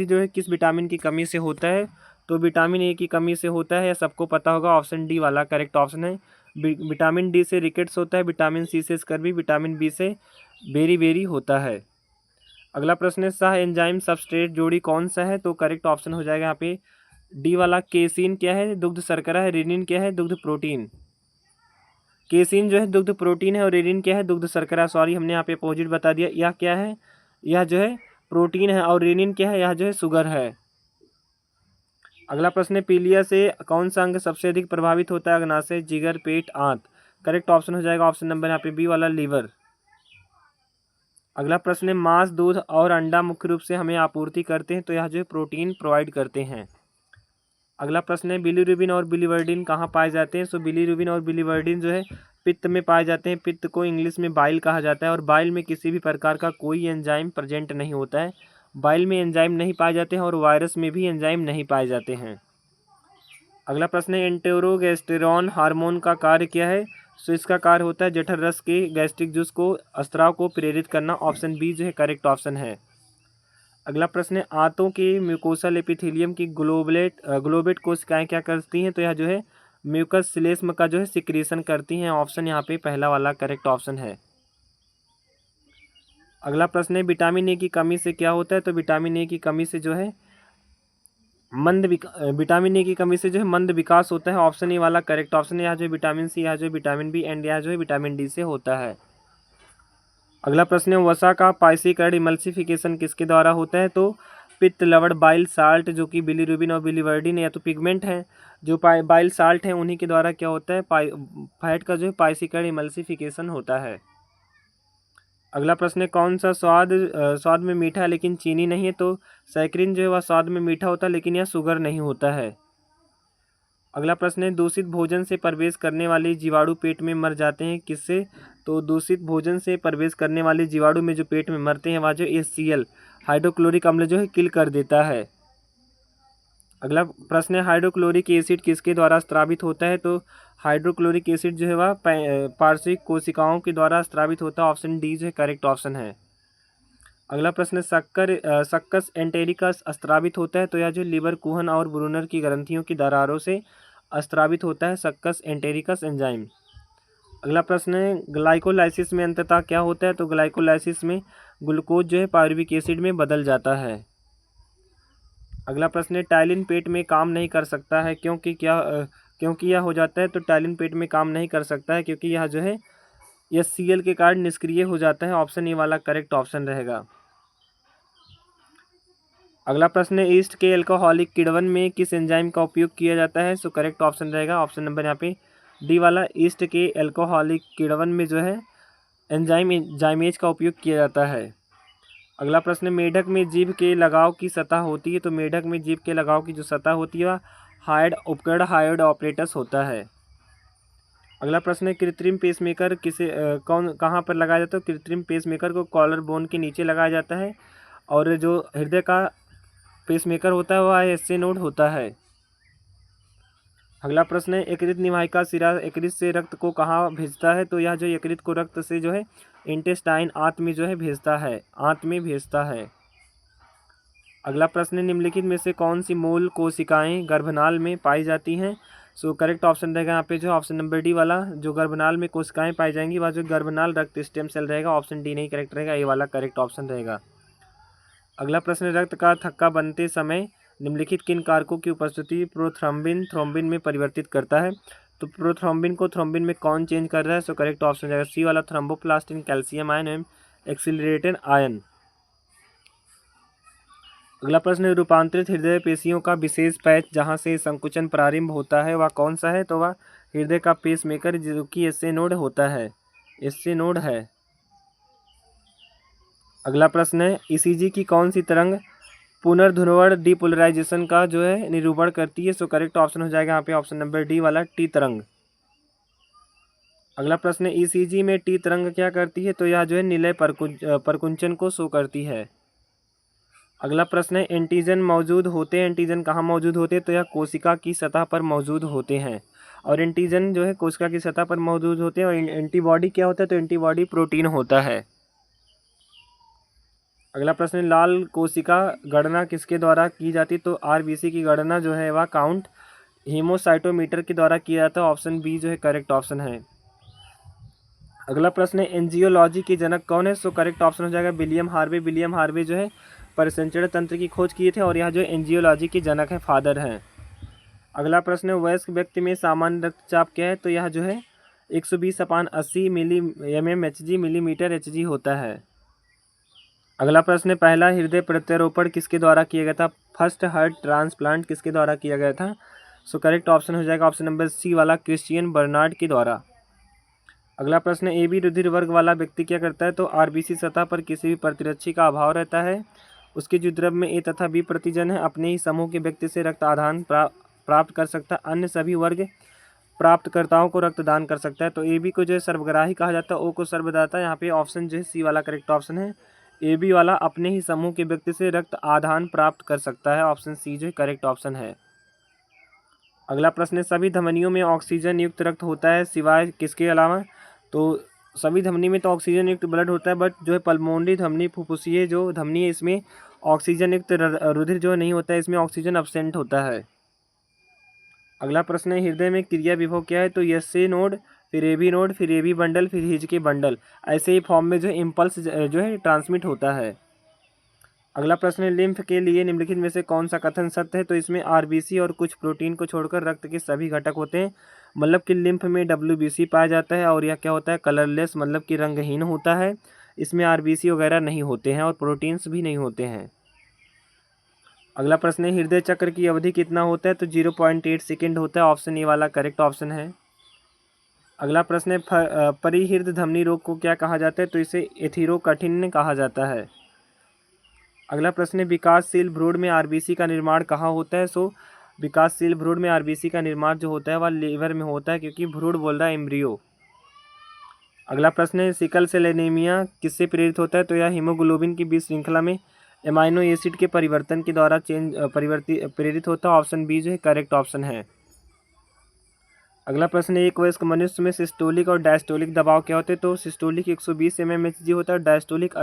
जो है किस विटामिन की कमी से होता है? तो विटामिन ए की कमी से होता है, सबको पता होगा। ऑप्शन डी वाला करेक्ट ऑप्शन है। विटामिन डी से रिकेट्स होता है, विटामिन सी से स्कर्वी, विटामिन बी से बेरी होता है। अगला प्रश्न है, सह एंजाइम सबस्ट्रेट जोड़ी कौन सा है? तो करेक्ट ऑप्शन हो जाएगा यहाँ पे डी वाला। केसिन क्या है? दुग्ध शर्करा है। रेनिन क्या है? दुग्ध प्रोटीन। केसिन जो है दुग्ध प्रोटीन है और रेनिन क्या है? दुग्ध शर्करा। सॉरी, हमने यहाँ पे अपोजिट बता दिया। यह क्या है? यह जो है प्रोटीन है और रेनिन क्या है? यह जो है शुगर है। अगला प्रश्न है, पीलिया से कौन सा अंग सबसे अधिक प्रभावित होता है? अग्नाशय, जिगर, पेट, आंत। करेक्ट ऑप्शन हो जाएगा ऑप्शन नंबर यहाँ पे बी वाला, लीवर। अगला प्रश्न है, मांस, दूध और अंडा मुख्य रूप से हमें आपूर्ति करते हैं, तो यह जो है प्रोटीन प्रोवाइड करते हैं। अगला प्रश्न है, बिलीरुबिन और बिलीवर्डिन कहाँ पाए जाते हैं? सो बिलीरुबिन और बिलीवर्डिन जो है पित्त में पाए जाते हैं। पित्त को इंग्लिश में बाइल कहा जाता है और बाइल में किसी भी प्रकार का कोई एंजाइम प्रेजेंट नहीं होता है। बाइल में एंजाइम नहीं पाए जाते हैं और वायरस में भी एंजाइम नहीं पाए जाते हैं। अगला प्रश्न है, एंटेरोगेस्टेरॉन हार्मोन का कार्य क्या है? सो इसका कार्य होता है जठर रस के गैस्ट्रिक जूस को स्त्राव को प्रेरित करना। ऑप्शन बी जो है करेक्ट ऑप्शन है। अगला प्रश्न है, आंतों के म्यूकोसल एपिथेलियम की ग्लोबेट कोशिकाएं क्या करती हैं? तो यह जो है म्यूकस श्लेष्म का जो है सिक्रीशन करती हैं। ऑप्शन यहाँ पे पहला वाला करेक्ट ऑप्शन है। अगला प्रश्न है, विटामिन ए की कमी से क्या होता है? तो विटामिन ए की कमी से जो है विटामिन ए की कमी से जो है मंद विकास होता है। ऑप्शन ए वाला करेक्ट ऑप्शन है। यहाँ जो विटामिन सी, यहाँ जो विटामिन बी एंड यहाँ जो है विटामिन डी से होता है। अगला प्रश्न है, वसा का पाइसीकरण इमल्सिफिकेशन किसके द्वारा होता है? तो पित्त, लवण, बाइल साल्ट जो कि बिलीरुबिन और बिलीवर्डिन या तो पिगमेंट हैं जो बाइल साल्ट हैं उन्हीं के द्वारा क्या होता है? फैट का जो है पाइसीकरण इमल्सिफिकेशन होता है। अगला प्रश्न है, कौन सा स्वाद में मीठा है लेकिन चीनी नहीं है? तो सैकरिन जो है वह स्वाद में मीठा होता है लेकिन यह शुगर नहीं होता है। अगला प्रश्न है, दूषित भोजन से प्रवेश करने वाले जीवाणु पेट में मर जाते हैं किससे? तो दूषित भोजन से प्रवेश करने वाले जीवाणु में जो पेट में मरते हैं वह जो HCl हाइड्रोक्लोरिक अम्ल जो है किल कर देता है। अगला प्रश्न है, हाइड्रोक्लोरिक एसिड किसके द्वारा स्रावित होता है? तो हाइड्रोक्लोरिक एसिड जो है वह पार्श्विक कोशिकाओं के द्वारा स्रावित होता है। ऑप्शन डी जो है करेक्ट ऑप्शन है। अगला प्रश्न है, सक्कस एंटेरिकस स्रावित होता है, तो यह जो लीवर, कुहन और ब्रूनर की ग्रंथियों की दरारों से स्रावित होता है सक्कस एंटेरिकस एंजाइम। अगला प्रश्न है, ग्लाइकोलाइसिस में अंततः क्या होता है? तो ग्लाइकोलाइसिस में ग्लूकोज जो है पायरुविक एसिड में बदल जाता है। अगला प्रश्न है, टाइलिन पेट में काम नहीं कर सकता है क्योंकि यह हो जाता है? तो टाइलिन पेट में काम नहीं कर सकता है क्योंकि यह जो है HCl के कारण निष्क्रिय हो जाता है। ऑप्शन ए वाला करेक्ट ऑप्शन रहेगा। अगला प्रश्न है, ईस्ट के एल्कोहलिक किण्वन में किस एंजाइम का उपयोग किया जाता है? सो करेक्ट ऑप्शन रहेगा ऑप्शन नंबर यहाँ पे डी वाला। ईस्ट के एल्कोहलिक किण्वन में जो है एंजाइम जाइमेज का उपयोग किया जाता है। अगला प्रश्न है, मेढक में जीभ के लगाव की सतह होती है, तो मेढक में जीभ के लगाव की जो सतह होती है वह हार्ड उपकरण हार्ड ऑपरेटस होता है। अगला प्रश्न है, कृत्रिम पेसमेकर कहाँ पर लगाया जाता है? कृत्रिम पेसमेकर को कॉलर बोन के नीचे लगाया जाता है और जो हृदय का पेसमेकर होता है वह SA नोड होता है। अगला प्रश्न है यकृत निवाहिका शिरा यकृत से रक्त को कहाँ भेजता है, तो यह जो यकृत को रक्त से जो है इंटेस्टाइन आंत में जो है भेजता है, आंत में भेजता है। अगला प्रश्न है निम्नलिखित में से कौन सी मूल कोशिकाएं गर्भनाल में पाई जाती हैं। सो करेक्ट ऑप्शन रहेगा यहाँ पे जो ऑप्शन नंबर डी वाला, जो गर्भनाल में कोशिकाएं पाई जाएंगी वह जो गर्भनाल रक्त स्टेम सेल रहेगा। ऑप्शन डी नहीं करेक्ट रहेगा, ये वाला करेक्ट ऑप्शन रहेगा। अगला प्रश्न रक्त का थक्का बनते समय निम्नलिखित किन कारकों की उपस्थिति प्रोथ्रोम्बिन थ्रोम्बिन में परिवर्तित करता है। तो प्रोथ्रोम्बिन को थ्रोम्बिन में कौन चेंज कर रहा है। सो करेक्ट ऑप्शन रहेगा सी वाला, थ्रोम्बोप्लास्टिन कैल्शियम आयन एवं एक्सिलरेटेड आयन। अगला प्रश्न रूपांतरित हृदय पेशियों का विशेष पैच जहां से संकुचन प्रारंभ होता है वह कौन सा है। तो वह हृदय का पेसमेकर जो कि एसए नोड होता है, एसए नोड है। अगला प्रश्न है ईसीजी की कौन सी तरंग पुनर्ध्रुवण डिपोलराइजेशन का जो है निरूपण करती है। सो करेक्ट ऑप्शन हो जाएगा यहाँ पे ऑप्शन नंबर डी वाला, टी तरंग। अगला प्रश्न है ईसीजी में टी तरंग क्या करती है। तो यह जो है निलय परकुंचन को शो करती है। अगला प्रश्न है एंटीजन मौजूद होते हैं, एंटीजन कहाँ मौजूद होते हैं। तो यह कोशिका की सतह पर मौजूद होते हैं, और एंटीजन जो है कोशिका की सतह पर मौजूद होते हैं। और एंटीबॉडी क्या होता है। तो एंटीबॉडी प्रोटीन होता है। अगला प्रश्न है लाल कोशिका गणना किसके द्वारा की जाती। तो आरबीसी की गणना जो है वह काउंट हीमोसाइटोमीटर के द्वारा किया जाता है। ऑप्शन बी जो है करेक्ट ऑप्शन है। अगला प्रश्न है एंजियोलॉजी के जनक कौन है। सो करेक्ट ऑप्शन हो जाएगा विलियम हार्वे। विलियम हार्वे जो है परिसंचरण तंत्र की खोज किए थे, और यह जो एंजियोलॉजी के जनक है, फादर हैं। अगला प्रश्न है वयस्क व्यक्ति में सामान्य रक्तचाप क्या है। तो यह जो है 120/80 मिलीमीटर एचजी होता है। अगला प्रश्न है पहला हृदय प्रत्यारोपण किसके द्वारा किया गया था। फर्स्ट हार्ट ट्रांसप्लांट किसके द्वारा किया गया था। सो करेक्ट ऑप्शन हो जाएगा ऑप्शन नंबर सी वाला, क्रिश्चियन बर्नार्ड के द्वारा। अगला प्रश्न है ए बी रुधिर वर्ग वाला व्यक्ति क्या करता है। तो आरबीसी सतह पर किसी भी प्रतिरक्षी का अभाव रहता है, उसके जो द्रव्य में ए तथा बी प्रतिजन है अपने ही समूह के व्यक्ति से रक्त आदान प्राप्त कर सकता है, अन्य सभी वर्ग प्राप्तकर्ताओं को रक्तदान कर सकता है। तो ए बी को जो है सर्वग्राही कहा जाता है, ओ को सर्वदाता। यहाँ पे ऑप्शन जो है सी वाला करेक्ट ऑप्शन है। ए बी वाला अपने ही समूह के व्यक्ति से रक्त आदान प्राप्त कर सकता है। ऑप्शन सी जो है करेक्ट ऑप्शन है। अगला प्रश्न है सभी धमनियों में ऑक्सीजन युक्त रक्त होता है सिवाय किसके अलावा। तो सभी धमनी में तो ऑक्सीजन युक्त ब्लड होता है, बट जो है पल्मोनरी धमनी फुफ्फुसीय जो धमनी है इसमें ऑक्सीजन युक्त रुधिर जो नहीं होता है, इसमें ऑक्सीजन अब्सेंट होता है। अगला प्रश्न है हृदय में क्रिया विभव क्या है। तो एसए नोड, फिर एबी नोड, फिर एबी बंडल, फिर हिज के बंडल, ऐसे ही फॉर्म में जो है इम्पल्स जो है ट्रांसमिट होता है। अगला प्रश्न है लिम्फ के लिए निम्नलिखित में से कौन सा कथन सत्य है। तो इसमें आरबीसी और कुछ प्रोटीन को छोड़कर रक्त के सभी घटक होते हैं, मतलब कि लिम्फ में डब्ल्यूबीसी पाया जाता है, और यह क्या होता है कलरलेस, मतलब कि रंगहीन होता है। इसमें आरबीसी वगैरह नहीं होते हैं और प्रोटीन्स भी नहीं होते हैं। अगला प्रश्न है हृदय चक्र की अवधि कितना होता है। तो 0.8 सेकेंड होता है। ऑप्शन ए वाला करेक्ट ऑप्शन है। अगला प्रश्न है परिहृद धमनी रोग को क्या कहा जाता है। तो इसे एथीरोकठिन्य कहा जाता है। अगला प्रश्न है विकासशील भ्रूण में आरबीसी का निर्माण कहाँ होता है। सो विकासशील भ्रूण में आरबीसी का निर्माण जो होता है वह लीवर में होता है, क्योंकि भ्रूण बोल रहा है एम्ब्रियो। अगला प्रश्न है सिकल सेल एनीमिया किससे प्रेरित होता है। तो यह हीमोग्लोबिन की बीच श्रृंखला में एमाइनो एसिड के परिवर्तन के द्वारा प्रेरित होता है। ऑप्शन बी जो है करेक्ट ऑप्शन है। अगला प्रश्न है एक वयस्क मनुष्य में सिस्टोलिक और डायस्टोलिक दबाव क्या होते हैं। तो सिस्टोलिक 120 mmHg होता है, डायस्टोलिक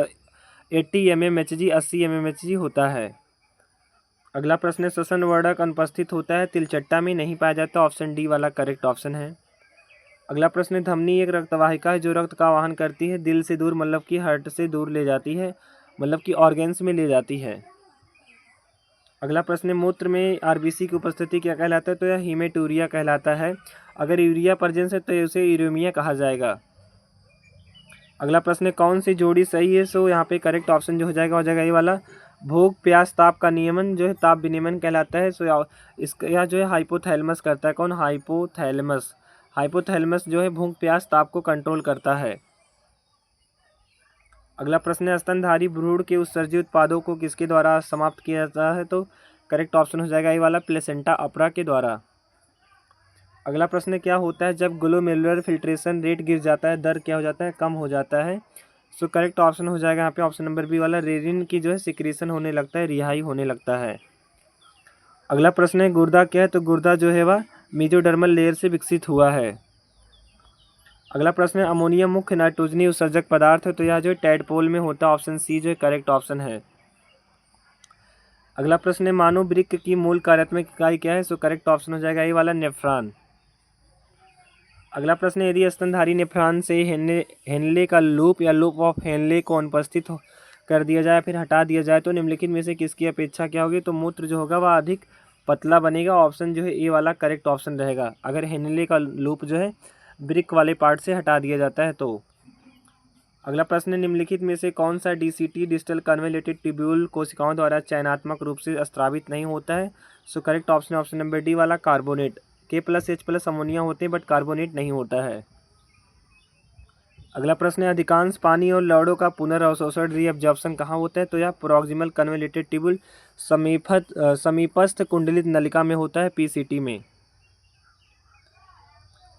80 mmHg 80 mmHg होता है। अगला प्रश्न है श्वसन वर्धक अनुपस्थित होता है, तिलचट्टा में नहीं पाया जाता। ऑप्शन डी वाला करेक्ट ऑप्शन है। अगला प्रश्न है धमनी एक रक्तवाहिका है जो रक्त का वाहन करती है, दिल से दूर मतलब कि हार्ट से दूर ले जाती है, मतलब कि ऑर्गेन्स में ले जाती है। अगला प्रश्न है मूत्र में आरबीसी की उपस्थिति क्या कहलाता है। तो यह हीमेटूरिया कहलाता है। अगर यूरिया प्रेजेंस है तो उसे यूरेमिया कहा जाएगा। अगला प्रश्न है कौन सी जोड़ी सही है। सो यहाँ पे करेक्ट ऑप्शन जो हो जाएगा ये वाला, भूख प्यास ताप का नियमन जो है ताप विनियमन कहलाता है। सो इसका यह जो है हाइपोथैलेमस करता है। कौन, हाइपोथैलेमस। हाइपोथैलेमस जो है भूख प्यास ताप को कंट्रोल करता है। अगला प्रश्न है स्तनधारी भ्रूण के उत्सर्जित उत्पादों को किसके द्वारा समाप्त किया जाता है। तो करेक्ट ऑप्शन हो जाएगा ये वाला, प्लेसेंटा अपरा के द्वारा। अगला प्रश्न क्या होता है जब ग्लोमेरुलर फिल्ट्रेशन रेट गिर जाता है, दर क्या हो जाता है, कम हो जाता है। सो करेक्ट ऑप्शन हो जाएगा यहाँ पे ऑप्शन नंबर बी वाला, रेरिन की जो है सिक्रीशन होने लगता है, रिहाई होने लगता है। अगला प्रश्न है गुर्दा क्या है। तो गुर्दा जो है वह मेसोडर्मल लेयर से विकसित हुआ है। अगला प्रश्न है अमोनिया मुख्य नाइट्रोजनी उत्सर्जक पदार्थ है, तो यह जो है टैडपोल में होता है। ऑप्शन सी जो है करेक्ट ऑप्शन है। अगला प्रश्न है मानव वृक्क की मूल कार्यात्मक इकाई क्या है, सो करेक्ट ऑप्शन हो जाएगा ये वाला नेफ्रॉन। अगला प्रश्न है यदि स्तनधारी नेफ्रॉन से हेनले का लूप या लूप ऑफ हेनले को अनुपस्थित कर दिया जाए फिर हटा दिया जाए तो निम्नलिखित में से किसकी अपेक्षा क्या होगी, तो मूत्र जो होगा वह अधिक पतला बनेगा। ऑप्शन जो है ए वाला करेक्ट ऑप्शन रहेगा, अगर हेनले का लूप जो है वृक्क वाले पार्ट से हटा दिया जाता है तो। अगला प्रश्न है निम्नलिखित में से कौन सा डीसीटी डिजिटल कन्वोल्यूटेड ट्यूब्यूल कोशिकाओं द्वारा चयनात्मक रूप से स्रावित नहीं होता है, सो correct option option number D वाला कार्बोनेट। K+H+ अमोनिया होते हैं बट कार्बोनेट नहीं होता है। अगला प्रश्न है अधिकांश पानी और लवणों का पुनर्अवशोषण रीअब्जॉर्प्शन कहाँ होता है, तो यह प्रोक्सिमल कन्वोल्यूटेड ट्यूब्यूल समीपस्थ कुंडलित नलिका में होता है, पीसीटी में।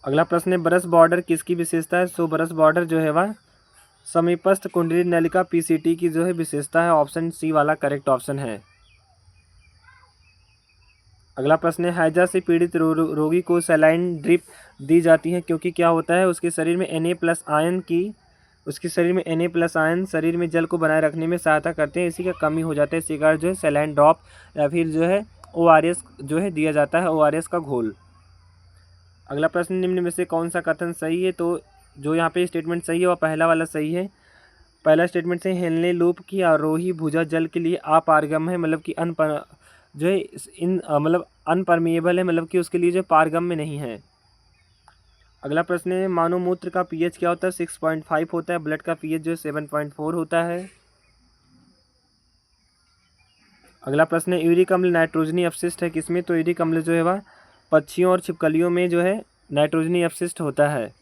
अगला प्रश्न है ब्रश बॉर्डर किसकी विशेषता है, सो ब्रश बॉर्डर जो है वह समीपस्थ कुंडलित नलिका पीसीटी की जो है विशेषता है। ऑप्शन सी वाला करेक्ट ऑप्शन है। अगला प्रश्न है हैजा से पीड़ित रोगी को सलाइन ड्रिप दी जाती है क्योंकि क्या होता है उसके शरीर में Na+ आयन शरीर में जल को बनाए रखने में सहायता करते हैं, इसी का कमी हो जाता है, इसी कारण जो है सलाइन ड्रॉप या फिर जो है ORS जो है दिया जाता है, ORS का घोल। अगला प्रश्न निम्न में से कौन सा कथन सही है, तो जो यहाँ पे स्टेटमेंट सही है वह पहला वाला सही है। पहला स्टेटमेंट से हेनले लूप की आरोही भुजा जल के लिए अपारगम है, मतलब कि अनपरमिएबल है, मतलब कि उसके लिए जो पारगम्य नहीं है। अगला प्रश्न है मानव मूत्र का पीएच क्या होता है, 6.5 होता है। ब्लड का पीएच जो है 7.4 होता है। अगला प्रश्न है यूरिक अम्ल नाइट्रोजनी अपशिष्ट है किसमें, तो यूरिक अम्ल जो है वह पक्षियों और छिपकलियों में जो है नाइट्रोजनी अपशिष्ट होता है।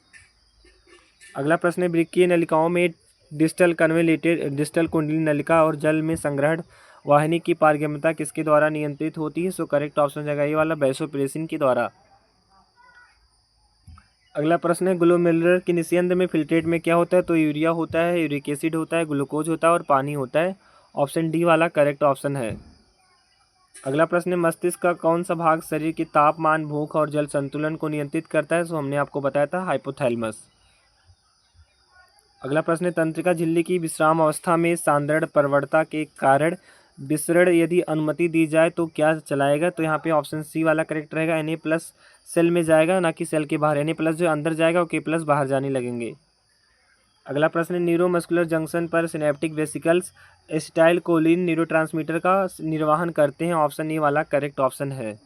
अगला प्रश्न है वृक्कीय नलिकाओं में डिस्टल कुंडली नलिका और जल में संग्रहण वाहिनी की पारगम्यता किसके द्वारा नियंत्रित होती है, सो करेक्ट ऑप्शन जाएगा ये वाला वैसोप्रेसिन के द्वारा। अगला प्रश्न है ग्लोमेरुलर की निस्यंद में फिल्ट्रेट में क्या होता है, तो यूरिया होता है, यूरिक एसिड होता है, ग्लूकोज होता है और पानी होता है। ऑप्शन डी वाला करेक्ट ऑप्शन है। अगला प्रश्न है मस्तिष्क का कौन सा भाग शरीर के तापमान भूख और जल संतुलन को नियंत्रित करता है, सो हमने आपको बताया था हाइपोथैलेमस। अगला प्रश्न है तंत्रिका झिल्ली की विश्राम अवस्था में सांद्रण प्रवणता के कारण विसरण यदि अनुमति दी जाए तो क्या चलाएगा, तो यहाँ पे ऑप्शन सी वाला करेक्ट रहेगा। Na+ सेल में जाएगा ना कि सेल के बाहर, Na+ जो अंदर जाएगा और K+ बाहर जाने लगेंगे। अगला प्रश्न है न्यूरोमस्कुलर जंक्शन पर सिनेप्टिक वेसिकल्स एसिटाइलकोलिन न्यूरोट्रांसमीटर का निर्वहन करते हैं। ऑप्शन ए वाला करेक्ट ऑप्शन है।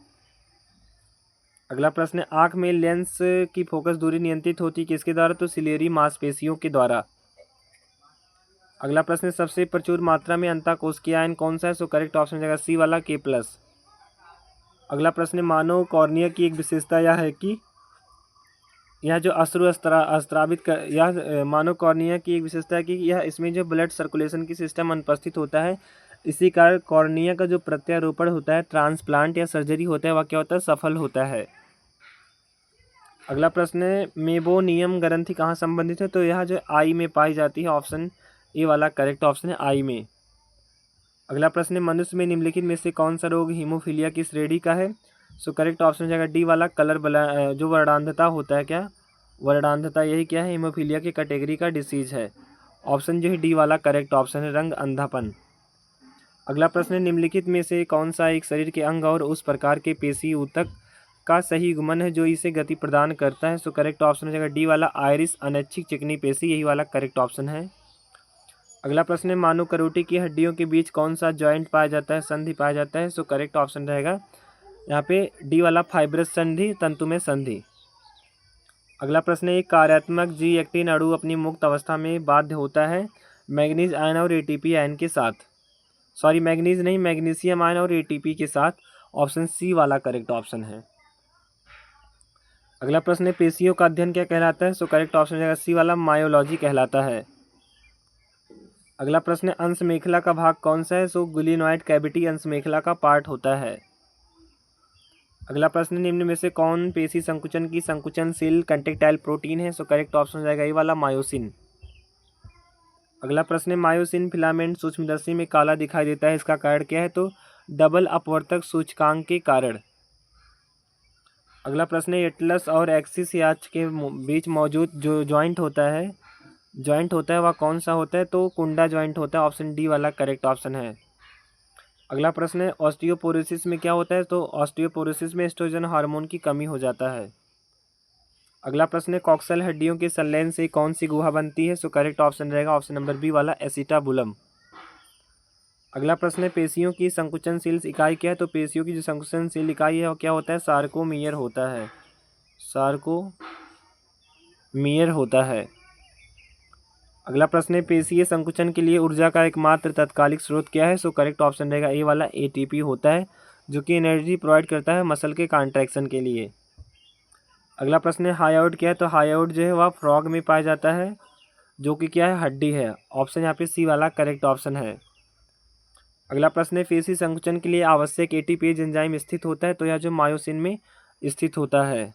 अगला प्रश्न है आँख में लेंस की फोकस दूरी नियंत्रित होती है किसके द्वारा, तो सिलेरी मांसपेशियों के द्वारा। अगला प्रश्न है सबसे प्रचुर मात्रा में अंतःकोशिकीय आयन कौन सा है, सो करेक्ट ऑप्शन जाएगा सी वाला K+। अगला प्रश्न है मानव कॉर्निया की एक विशेषता यह है कि यह जो अश्रु स्त्रावित कर यह मानव कॉर्निया की एक विशेषता है कि यह इसमें जो ब्लड सर्कुलेशन की सिस्टम अनुपस्थित होता है, इसी कारण कॉर्निया का जो प्रत्यारोपण होता है, ट्रांसप्लांट या सर्जरी होता है, वह क्या होता है सफल होता है। अगला प्रश्न है मेबोनियम ग्रंथि कहाँ संबंधित है, तो यह जो आई में पाई जाती है। ऑप्शन ए वाला करेक्ट ऑप्शन है आई में। अगला प्रश्न है मनुष्य में निम्नलिखित में से कौन सा रोग हीमोफीलिया की श्रेणी का है, सो करेक्ट ऑप्शन हो जाएगा डी वाला जो वर्णांधता होता है, क्या वर्णांधता यही क्या है हीमोफीलिया की कैटेगरी का डिसीज है। ऑप्शन जो है डी वाला करेक्ट ऑप्शन है रंग अंधापन। अगला प्रश्न है निम्नलिखित में से कौन सा एक शरीर के अंग और उस प्रकार के पेशी ऊतक का सही युग्मन है जो इसे गति प्रदान करता है, सो करेक्ट ऑप्शन हो जाएगा डी वाला आयरिस अनैच्छिक चिकनी पेशी, यही वाला करेक्ट ऑप्शन है। अगला प्रश्न है मानव करोटी की हड्डियों के बीच कौन सा जॉइंट पाया जाता है, संधि पाया जाता है, सो करेक्ट ऑप्शन रहेगा यहाँ पे डी वाला फाइब्रस संधि, तंतुमय संधि। अगला प्रश्न है एक कार्यात्मक जी एक्टिन अणु अपनी मुक्त अवस्था में बाध्य होता है मैग्नीज आयन और एटीपी आयन के साथ, मैग्नीज नहीं मैग्नीशियम आयन और एटीपी के साथ। ऑप्शन सी वाला करेक्ट ऑप्शन है। अगला प्रश्न है पेशियों का अध्ययन क्या कहलाता है, सो करेक्ट ऑप्शन रहेगा सी वाला मायोलॉजी कहलाता है। अगला प्रश्न है अंश मेखला का भाग कौन सा है, सो गुलिनॉइड कैविटी अंश मेखला का पार्ट होता है। अगला प्रश्न निम्न में से कौन पेशी संकुचन की संकुचनशील कंटेक्टाइल प्रोटीन है, सो करेक्ट ऑप्शन हो जाएगा ये वाला मायोसिन। अगला प्रश्न है मायोसिन फिलामेंट सूक्ष्मदर्शी में काला दिखाई देता है, इसका कारण क्या है, तो डबल अपवर्तक सूचकांक के कारण। अगला प्रश्न है एटलस और एक्सिस याच के बीच मौजूद जो जॉइंट होता है वह कौन सा होता है? तो कुंडा जॉइंट होता है। ऑप्शन डी वाला करेक्ट ऑप्शन है। अगला प्रश्न है ऑस्टियोपोरोसिस में क्या होता है? तो ऑस्टियोपोरोसिस में एस्ट्रोजन हार्मोन की कमी हो जाता है। अगला प्रश्न है कॉक्सल हड्डियों के संलयन से कौन सी गुहा बनती है? सो करेक्ट ऑप्शन रहेगा ऑप्शन नंबर बी वाला एसिटाबुलम। अगला प्रश्न है पेशियों की संकुचनशील इकाई क्या है? तो पेशियों की जो संकुचनशील इकाई है वो क्या होता है? सार्कोमीयर होता है। सार्कोमीयर होता है। अगला प्रश्न है पेशीय संकुचन के लिए ऊर्जा का एकमात्र तात्कालिक स्रोत क्या है? सो करेक्ट ऑप्शन रहेगा ए वाला एटीपी होता है, जो कि एनर्जी प्रोवाइड करता है मसल के कॉन्ट्रैक्शन के लिए। अगला प्रश्न है हायोइड क्या है? तो हायोइड जो है वह फ्रॉग में पाया जाता है, जो कि क्या है? हड्डी है। ऑप्शन यहाँ पे सी वाला करेक्ट ऑप्शन है। अगला प्रश्न है पेशी संकुचन के लिए आवश्यक एटीपेज एंजाइम स्थित होता है, तो यह जो मायोसिन में स्थित होता है।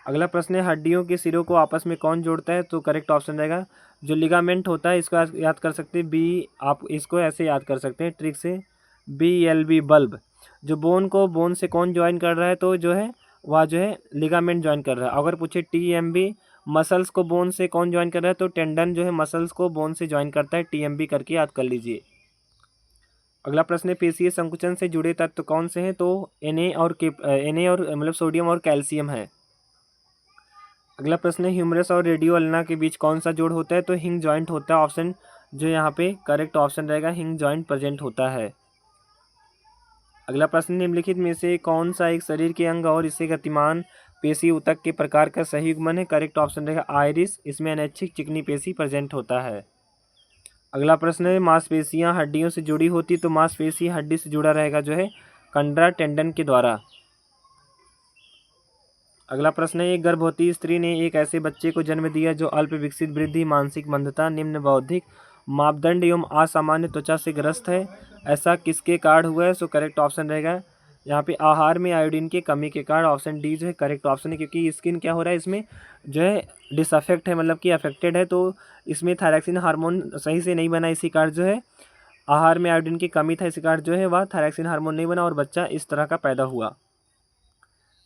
अगला प्रश्न है हड्डियों के सिरों को आपस में कौन जोड़ता है? तो करेक्ट ऑप्शन रहेगा जो लिगामेंट होता है, इसको याद कर सकते हैं बी, आप इसको ऐसे याद कर सकते हैं ट्रिक से, BLB बल्ब। जो बोन को बोन से कौन ज्वाइन कर रहा है? तो जो है वह जो है लिगामेंट ज्वाइन कर रहा है। अगर पूछे TMB मसल्स को बोन से कौन ज्वाइन कर रहा है? तो टेंडन जो है मसल्स को बोन से ज्वाइन करता है, TMB करके याद कर लीजिए। अगला प्रश्न है पेशीय संकुचन से जुड़े तत्व कौन से हैं? तो Na और मतलब सोडियम और कैल्शियम है। अगला प्रश्न है ह्यूमरस और रेडियो अल्ना के बीच कौन सा जोड़ होता है? तो हिंग जॉइंट होता है। ऑप्शन जो यहाँ पे करेक्ट ऑप्शन रहेगा हिंग जॉइंट प्रेजेंट होता है। अगला प्रश्न निम्नलिखित में से कौन सा एक शरीर के अंग और इससे गतिमान पेशी ऊतक के प्रकार का सही युग्मन है? करेक्ट ऑप्शन रहेगा आइरिस, इसमें अनैच्छिक चिकनी पेशी प्रेजेंट होता है। अगला प्रश्न है मांसपेशियां हड्डियों से जुड़ी होती, तो मांसपेशी हड्डी से जुड़ा रहेगा जो है कंडरा टेंडन के द्वारा। अगला प्रश्न है एक गर्भवती स्त्री ने एक ऐसे बच्चे को जन्म दिया जो अल्प विकसित वृद्धि, मानसिक मंदता, निम्न बौद्धिक मापदंड एवं असामान्य त्वचा से ग्रस्त है। ऐसा किसके कारण हुआ है? सो करेक्ट ऑप्शन रहेगा यहाँ पे आहार में आयोडीन की कमी के कारण। ऑप्शन डी जो है करेक्ट ऑप्शन है, क्योंकि स्किन क्या हो रहा है इसमें जो है डिसअफेक्ट है, मतलब कि अफेक्टेड है, तो इसमें थायरॉक्सिन हार्मोन सही से नहीं बना, इसी कारण जो है आहार में आयोडीन की कमी था, इसी कारण जो है वह थायरॉक्सिन हार्मोन नहीं बना और बच्चा इस तरह का पैदा हुआ।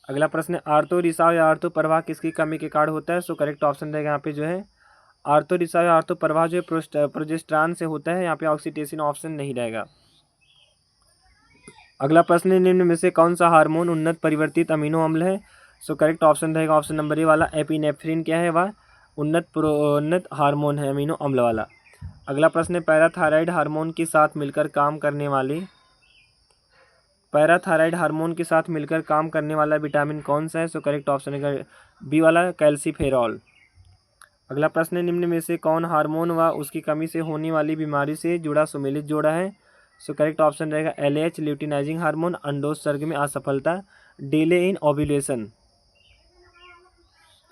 अगला प्रश्न है आर्थो रिसाव या आर्थो प्रवाह किसकी कमी के कारण होता है? सो करेक्ट ऑप्शन रहेगा यहाँ पे जो है आर्थो रिसाव या आर्थो प्रवाह जो है प्रोजेस्टेरॉन से होता है, यहाँ पे ऑक्सीटोसिन ऑप्शन नहीं रहेगा। अगला प्रश्न है निम्न में से कौन सा हार्मोन उन्नत परिवर्तित अमीनो अम्ल है? सो करेक्ट ऑप्शन रहेगा ऑप्शन नंबर ए वाला एपिनेफ्रिन क्या है? वह उन्नत हार्मोन है अमीनो अम्ल वाला। अगला प्रश्न है पैराथायराइड हार्मोन के साथ मिलकर काम करने वाला विटामिन कौन सा है? सो करेक्ट ऑप्शन है बी वाला कैल्सीफेरॉल। अगला प्रश्न है निम्न में से कौन हार्मोन व उसकी कमी से होने वाली बीमारी से जुड़ा सुमेलित जोड़ा है? सो करेक्ट ऑप्शन रहेगा LH ल्यूटिनाइजिंग हार्मोन, अंडोत्सर्ग में असफलता, डिले इन ओव्यूलेशन।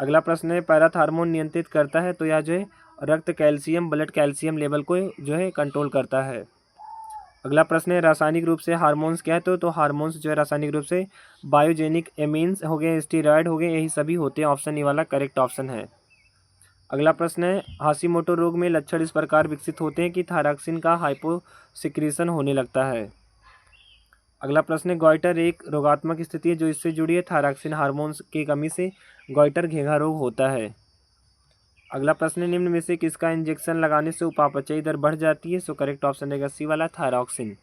अगला प्रश्न है पैराथ हार्मोन नियंत्रित करता है, तो यह जो है रक्त कैल्शियम ब्लड कैल्शियम लेवल को जो है कंट्रोल करता है। अगला प्रश्न है रासायनिक रूप से हार्मोन्स क्या है? तो हार्मोन्स जो है रासायनिक रूप से बायोजेनिक एमीन्स हो गए, स्टीरॉयड हो गए, यही सभी होते हैं। ऑप्शन ए वाला करेक्ट ऑप्शन है। अगला प्रश्न है हाशिमोटो रोग में लक्षण इस प्रकार विकसित होते हैं कि थायरॉक्सिन का हाइपोसिक्रीशन होने लगता है। अगला प्रश्न है गॉइटर एक रोगात्मक स्थिति है जो इससे जुड़ी है थायरॉक्सिन हार्मोन्स की कमी से गॉइटर घेंघा रोग होता है। अगला प्रश्न है निम्न में से किसका इंजेक्शन लगाने से उपापचयी दर बढ़ जाती है? सो करेक्ट ऑप्शन रहेगा सी वाला थायरॉक्सिन।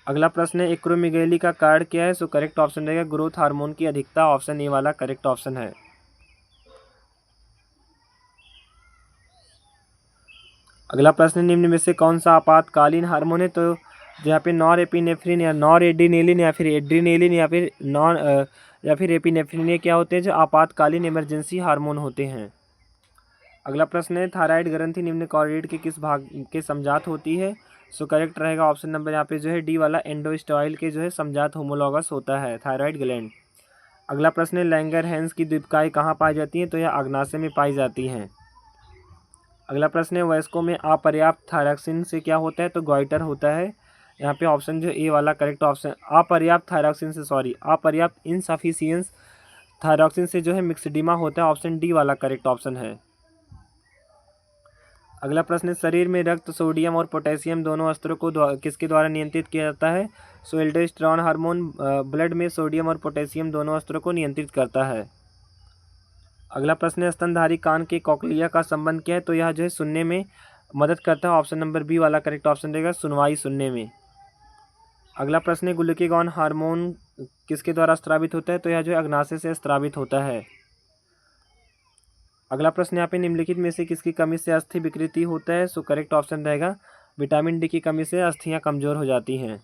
अगला प्रश्न है एक्रोमेगैली का कारण क्या है? सो करेक्ट ऑप्शन रहेगा ग्रोथ हार्मोन की अधिकता, ऑप्शन ए वाला करेक्ट ऑप्शन है। अगला प्रश्न निम्न में से कौन सा आपातकालीन हार्मोन है? तो जहाँ पे नॉर एपिनेफ्रिन या नॉर एड्रीनेलिन या फिर एड्रीनेलिन या फिर एपिनेफ्रिन, ये क्या होते हैं? जो आपातकालीन इमरजेंसी हार्मोन होते हैं। अगला प्रश्न है थायराइड ग्रंथि निम्न कॉर्डेट के किस भाग के समजात होती है? सो करेक्ट रहेगा ऑप्शन नंबर यहाँ पे जो है डी वाला एंडोस्टाइल के जो है समजात होमोलॉगस होता है थायराइड ग्लैंड। अगला प्रश्न है लैंगरहैंस की द्वीपकाएँ कहाँ पाई जाती हैं? तो यह अग्नाशय में पाई जाती हैं। अगला प्रश्न है वयस्कों में अपर्याप्त थायरॉक्सिन से क्या होता है? तो गॉइटर होता है। यहाँ पे ऑप्शन जो ए वाला करेक्ट ऑप्शन अपर्याप्त इनसफिशियंस थायरॉक्सिन से जो है मिक्सडीमा होता है। ऑप्शन डी वाला करेक्ट ऑप्शन है। अगला प्रश्न है, शरीर में रक्त, सोडियम और पोटेशियम दोनों स्तरों को किसके द्वारा नियंत्रित किया जाता है? सो एल्डोस्टेरोन हार्मोन ब्लड में सोडियम और पोटेशियम दोनों स्तरों को नियंत्रित करता है। अगला प्रश्न है, स्तनधारी कान के कॉक्लिया का संबंध क्या है? तो यह जो है सुनने में मदद करता है। ऑप्शन नंबर बी वाला करेक्ट ऑप्शन रहेगा, सुनवाई सुनने में। अगला प्रश्न है, ग्लूकागॉन हार्मोन किसके द्वारा स्रावित होता है? तो यह जो है अग्नाशय से स्रावित होता है। अगला प्रश्न यहाँ पे, निम्नलिखित में से किसकी कमी से अस्थि विकृति होता है? सो करेक्ट ऑप्शन रहेगा विटामिन डी की कमी से अस्थियां कमजोर हो जाती हैं।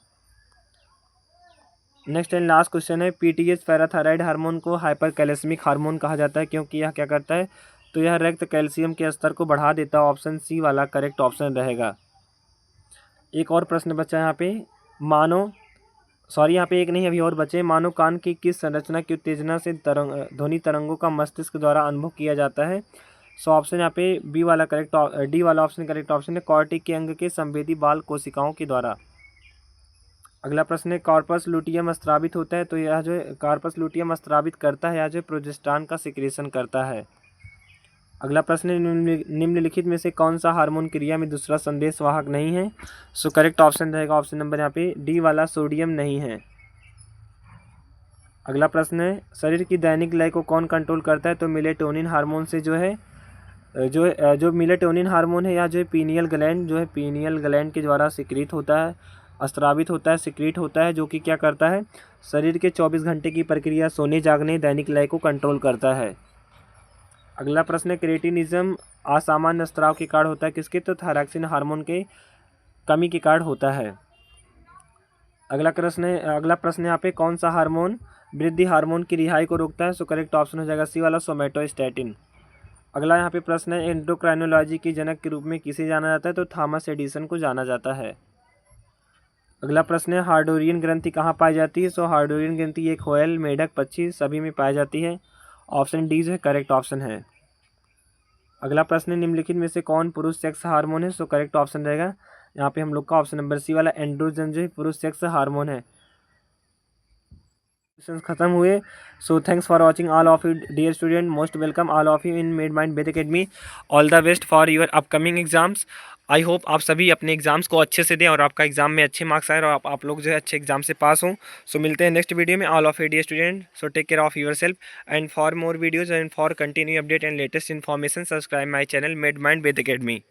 नेक्स्ट एंड लास्ट क्वेश्चन है, पीटीएच पैराथायराइड हार्मोन को हाइपरकैलेस्मिक हार्मोन कहा जाता है क्योंकि यह क्या करता है? तो यह रक्त कैल्शियम के स्तर को बढ़ा देता है। ऑप्शन सी वाला करेक्ट ऑप्शन रहेगा। एक और प्रश्न बचा यहाँ पे, यहाँ पे एक नहीं, अभी और बचे। मानो कान की किस संरचना की उत्तेजना से ध्वनि तरंगों का मस्तिष्क द्वारा अनुभव किया जाता है? सो ऑप्शन यहाँ पे डी वाला ऑप्शन करेक्ट ऑप्शन है, कॉर्टिक के अंग के संवेदी बाल कोशिकाओं के द्वारा। अगला प्रश्न है, कार्पस लुटियम स्रावित होता है? तो यह जो है कार्पस लुटियम स्रावित करता है, यह जो प्रोजेस्टेरॉन का सिक्रेशन करता है। अगला प्रश्न है, निम्नलिखित में से कौन सा हार्मोन क्रिया में दूसरा संदेश वाहक नहीं है? सो करेक्ट ऑप्शन रहेगा ऑप्शन नंबर यहाँ पे डी वाला, सोडियम नहीं है। अगला प्रश्न है, शरीर की दैनिक लय को कौन कंट्रोल करता है? तो मेलेटोनिन हार्मोन से जो मेलेटोनिन हार्मोन है, या जो है पीनियल ग्लैंड के द्वारा सिक्रीट होता है, स्रावित होता है, सिक्रीट होता है, जो कि क्या करता है? शरीर के 24 घंटे की प्रक्रिया सोने जागने दैनिक लय को कंट्रोल करता है। अगला प्रश्न है, क्रेटिनिज्म असामान्य स्राव के कारण होता है किसके? तो थायरॉक्सिन हार्मोन के कमी के कारण होता है। अगला प्रश्न यहाँ पे, कौन सा हार्मोन वृद्धि हार्मोन की रिहाई को रोकता है? सो करेक्ट ऑप्शन हो जाएगा सी वाला, सोमेटोस्टैटिन। अगला यहाँ पे प्रश्न है, एंडोक्राइनोलॉजी की जनक के रूप में किसे जाना जाता है? तो थॉमस एडिसन को जाना जाता है। अगला प्रश्न है, हार्डोरियन ग्रंथि कहाँ पाई जाती है? सो हार्डोरियन ग्रंथि एक होयल, मेढक, पक्षी सभी में पाई जाती है। ऑप्शन डी जो है करेक्ट ऑप्शन है। अगला प्रश्न है, निम्नलिखित में से कौन पुरुष सेक्स हार्मोन है? सो करेक्ट ऑप्शन रहेगा यहाँ पे हम लोग का ऑप्शन नंबर सी वाला, एंड्रोजन जो है पुरुष सेक्स हार्मोन है। क्वेश्चन खत्म हुए। So thanks for watching all of you dear student, most welcome all of you in med mind Ved academy. All the best for your upcoming exams. I hope आप सभी अपने exams को अच्छे से दें और आपका एग्जाम में अच्छे मार्क्स आए और आप लोग जो है अच्छे एग्जाम से पास हों। सो मिलते हैं नेक्स्ट वीडियो में। All of you dear student, so take care of yourself and for more videos and for continue update and latest information subscribe my channel med mind Ved academy.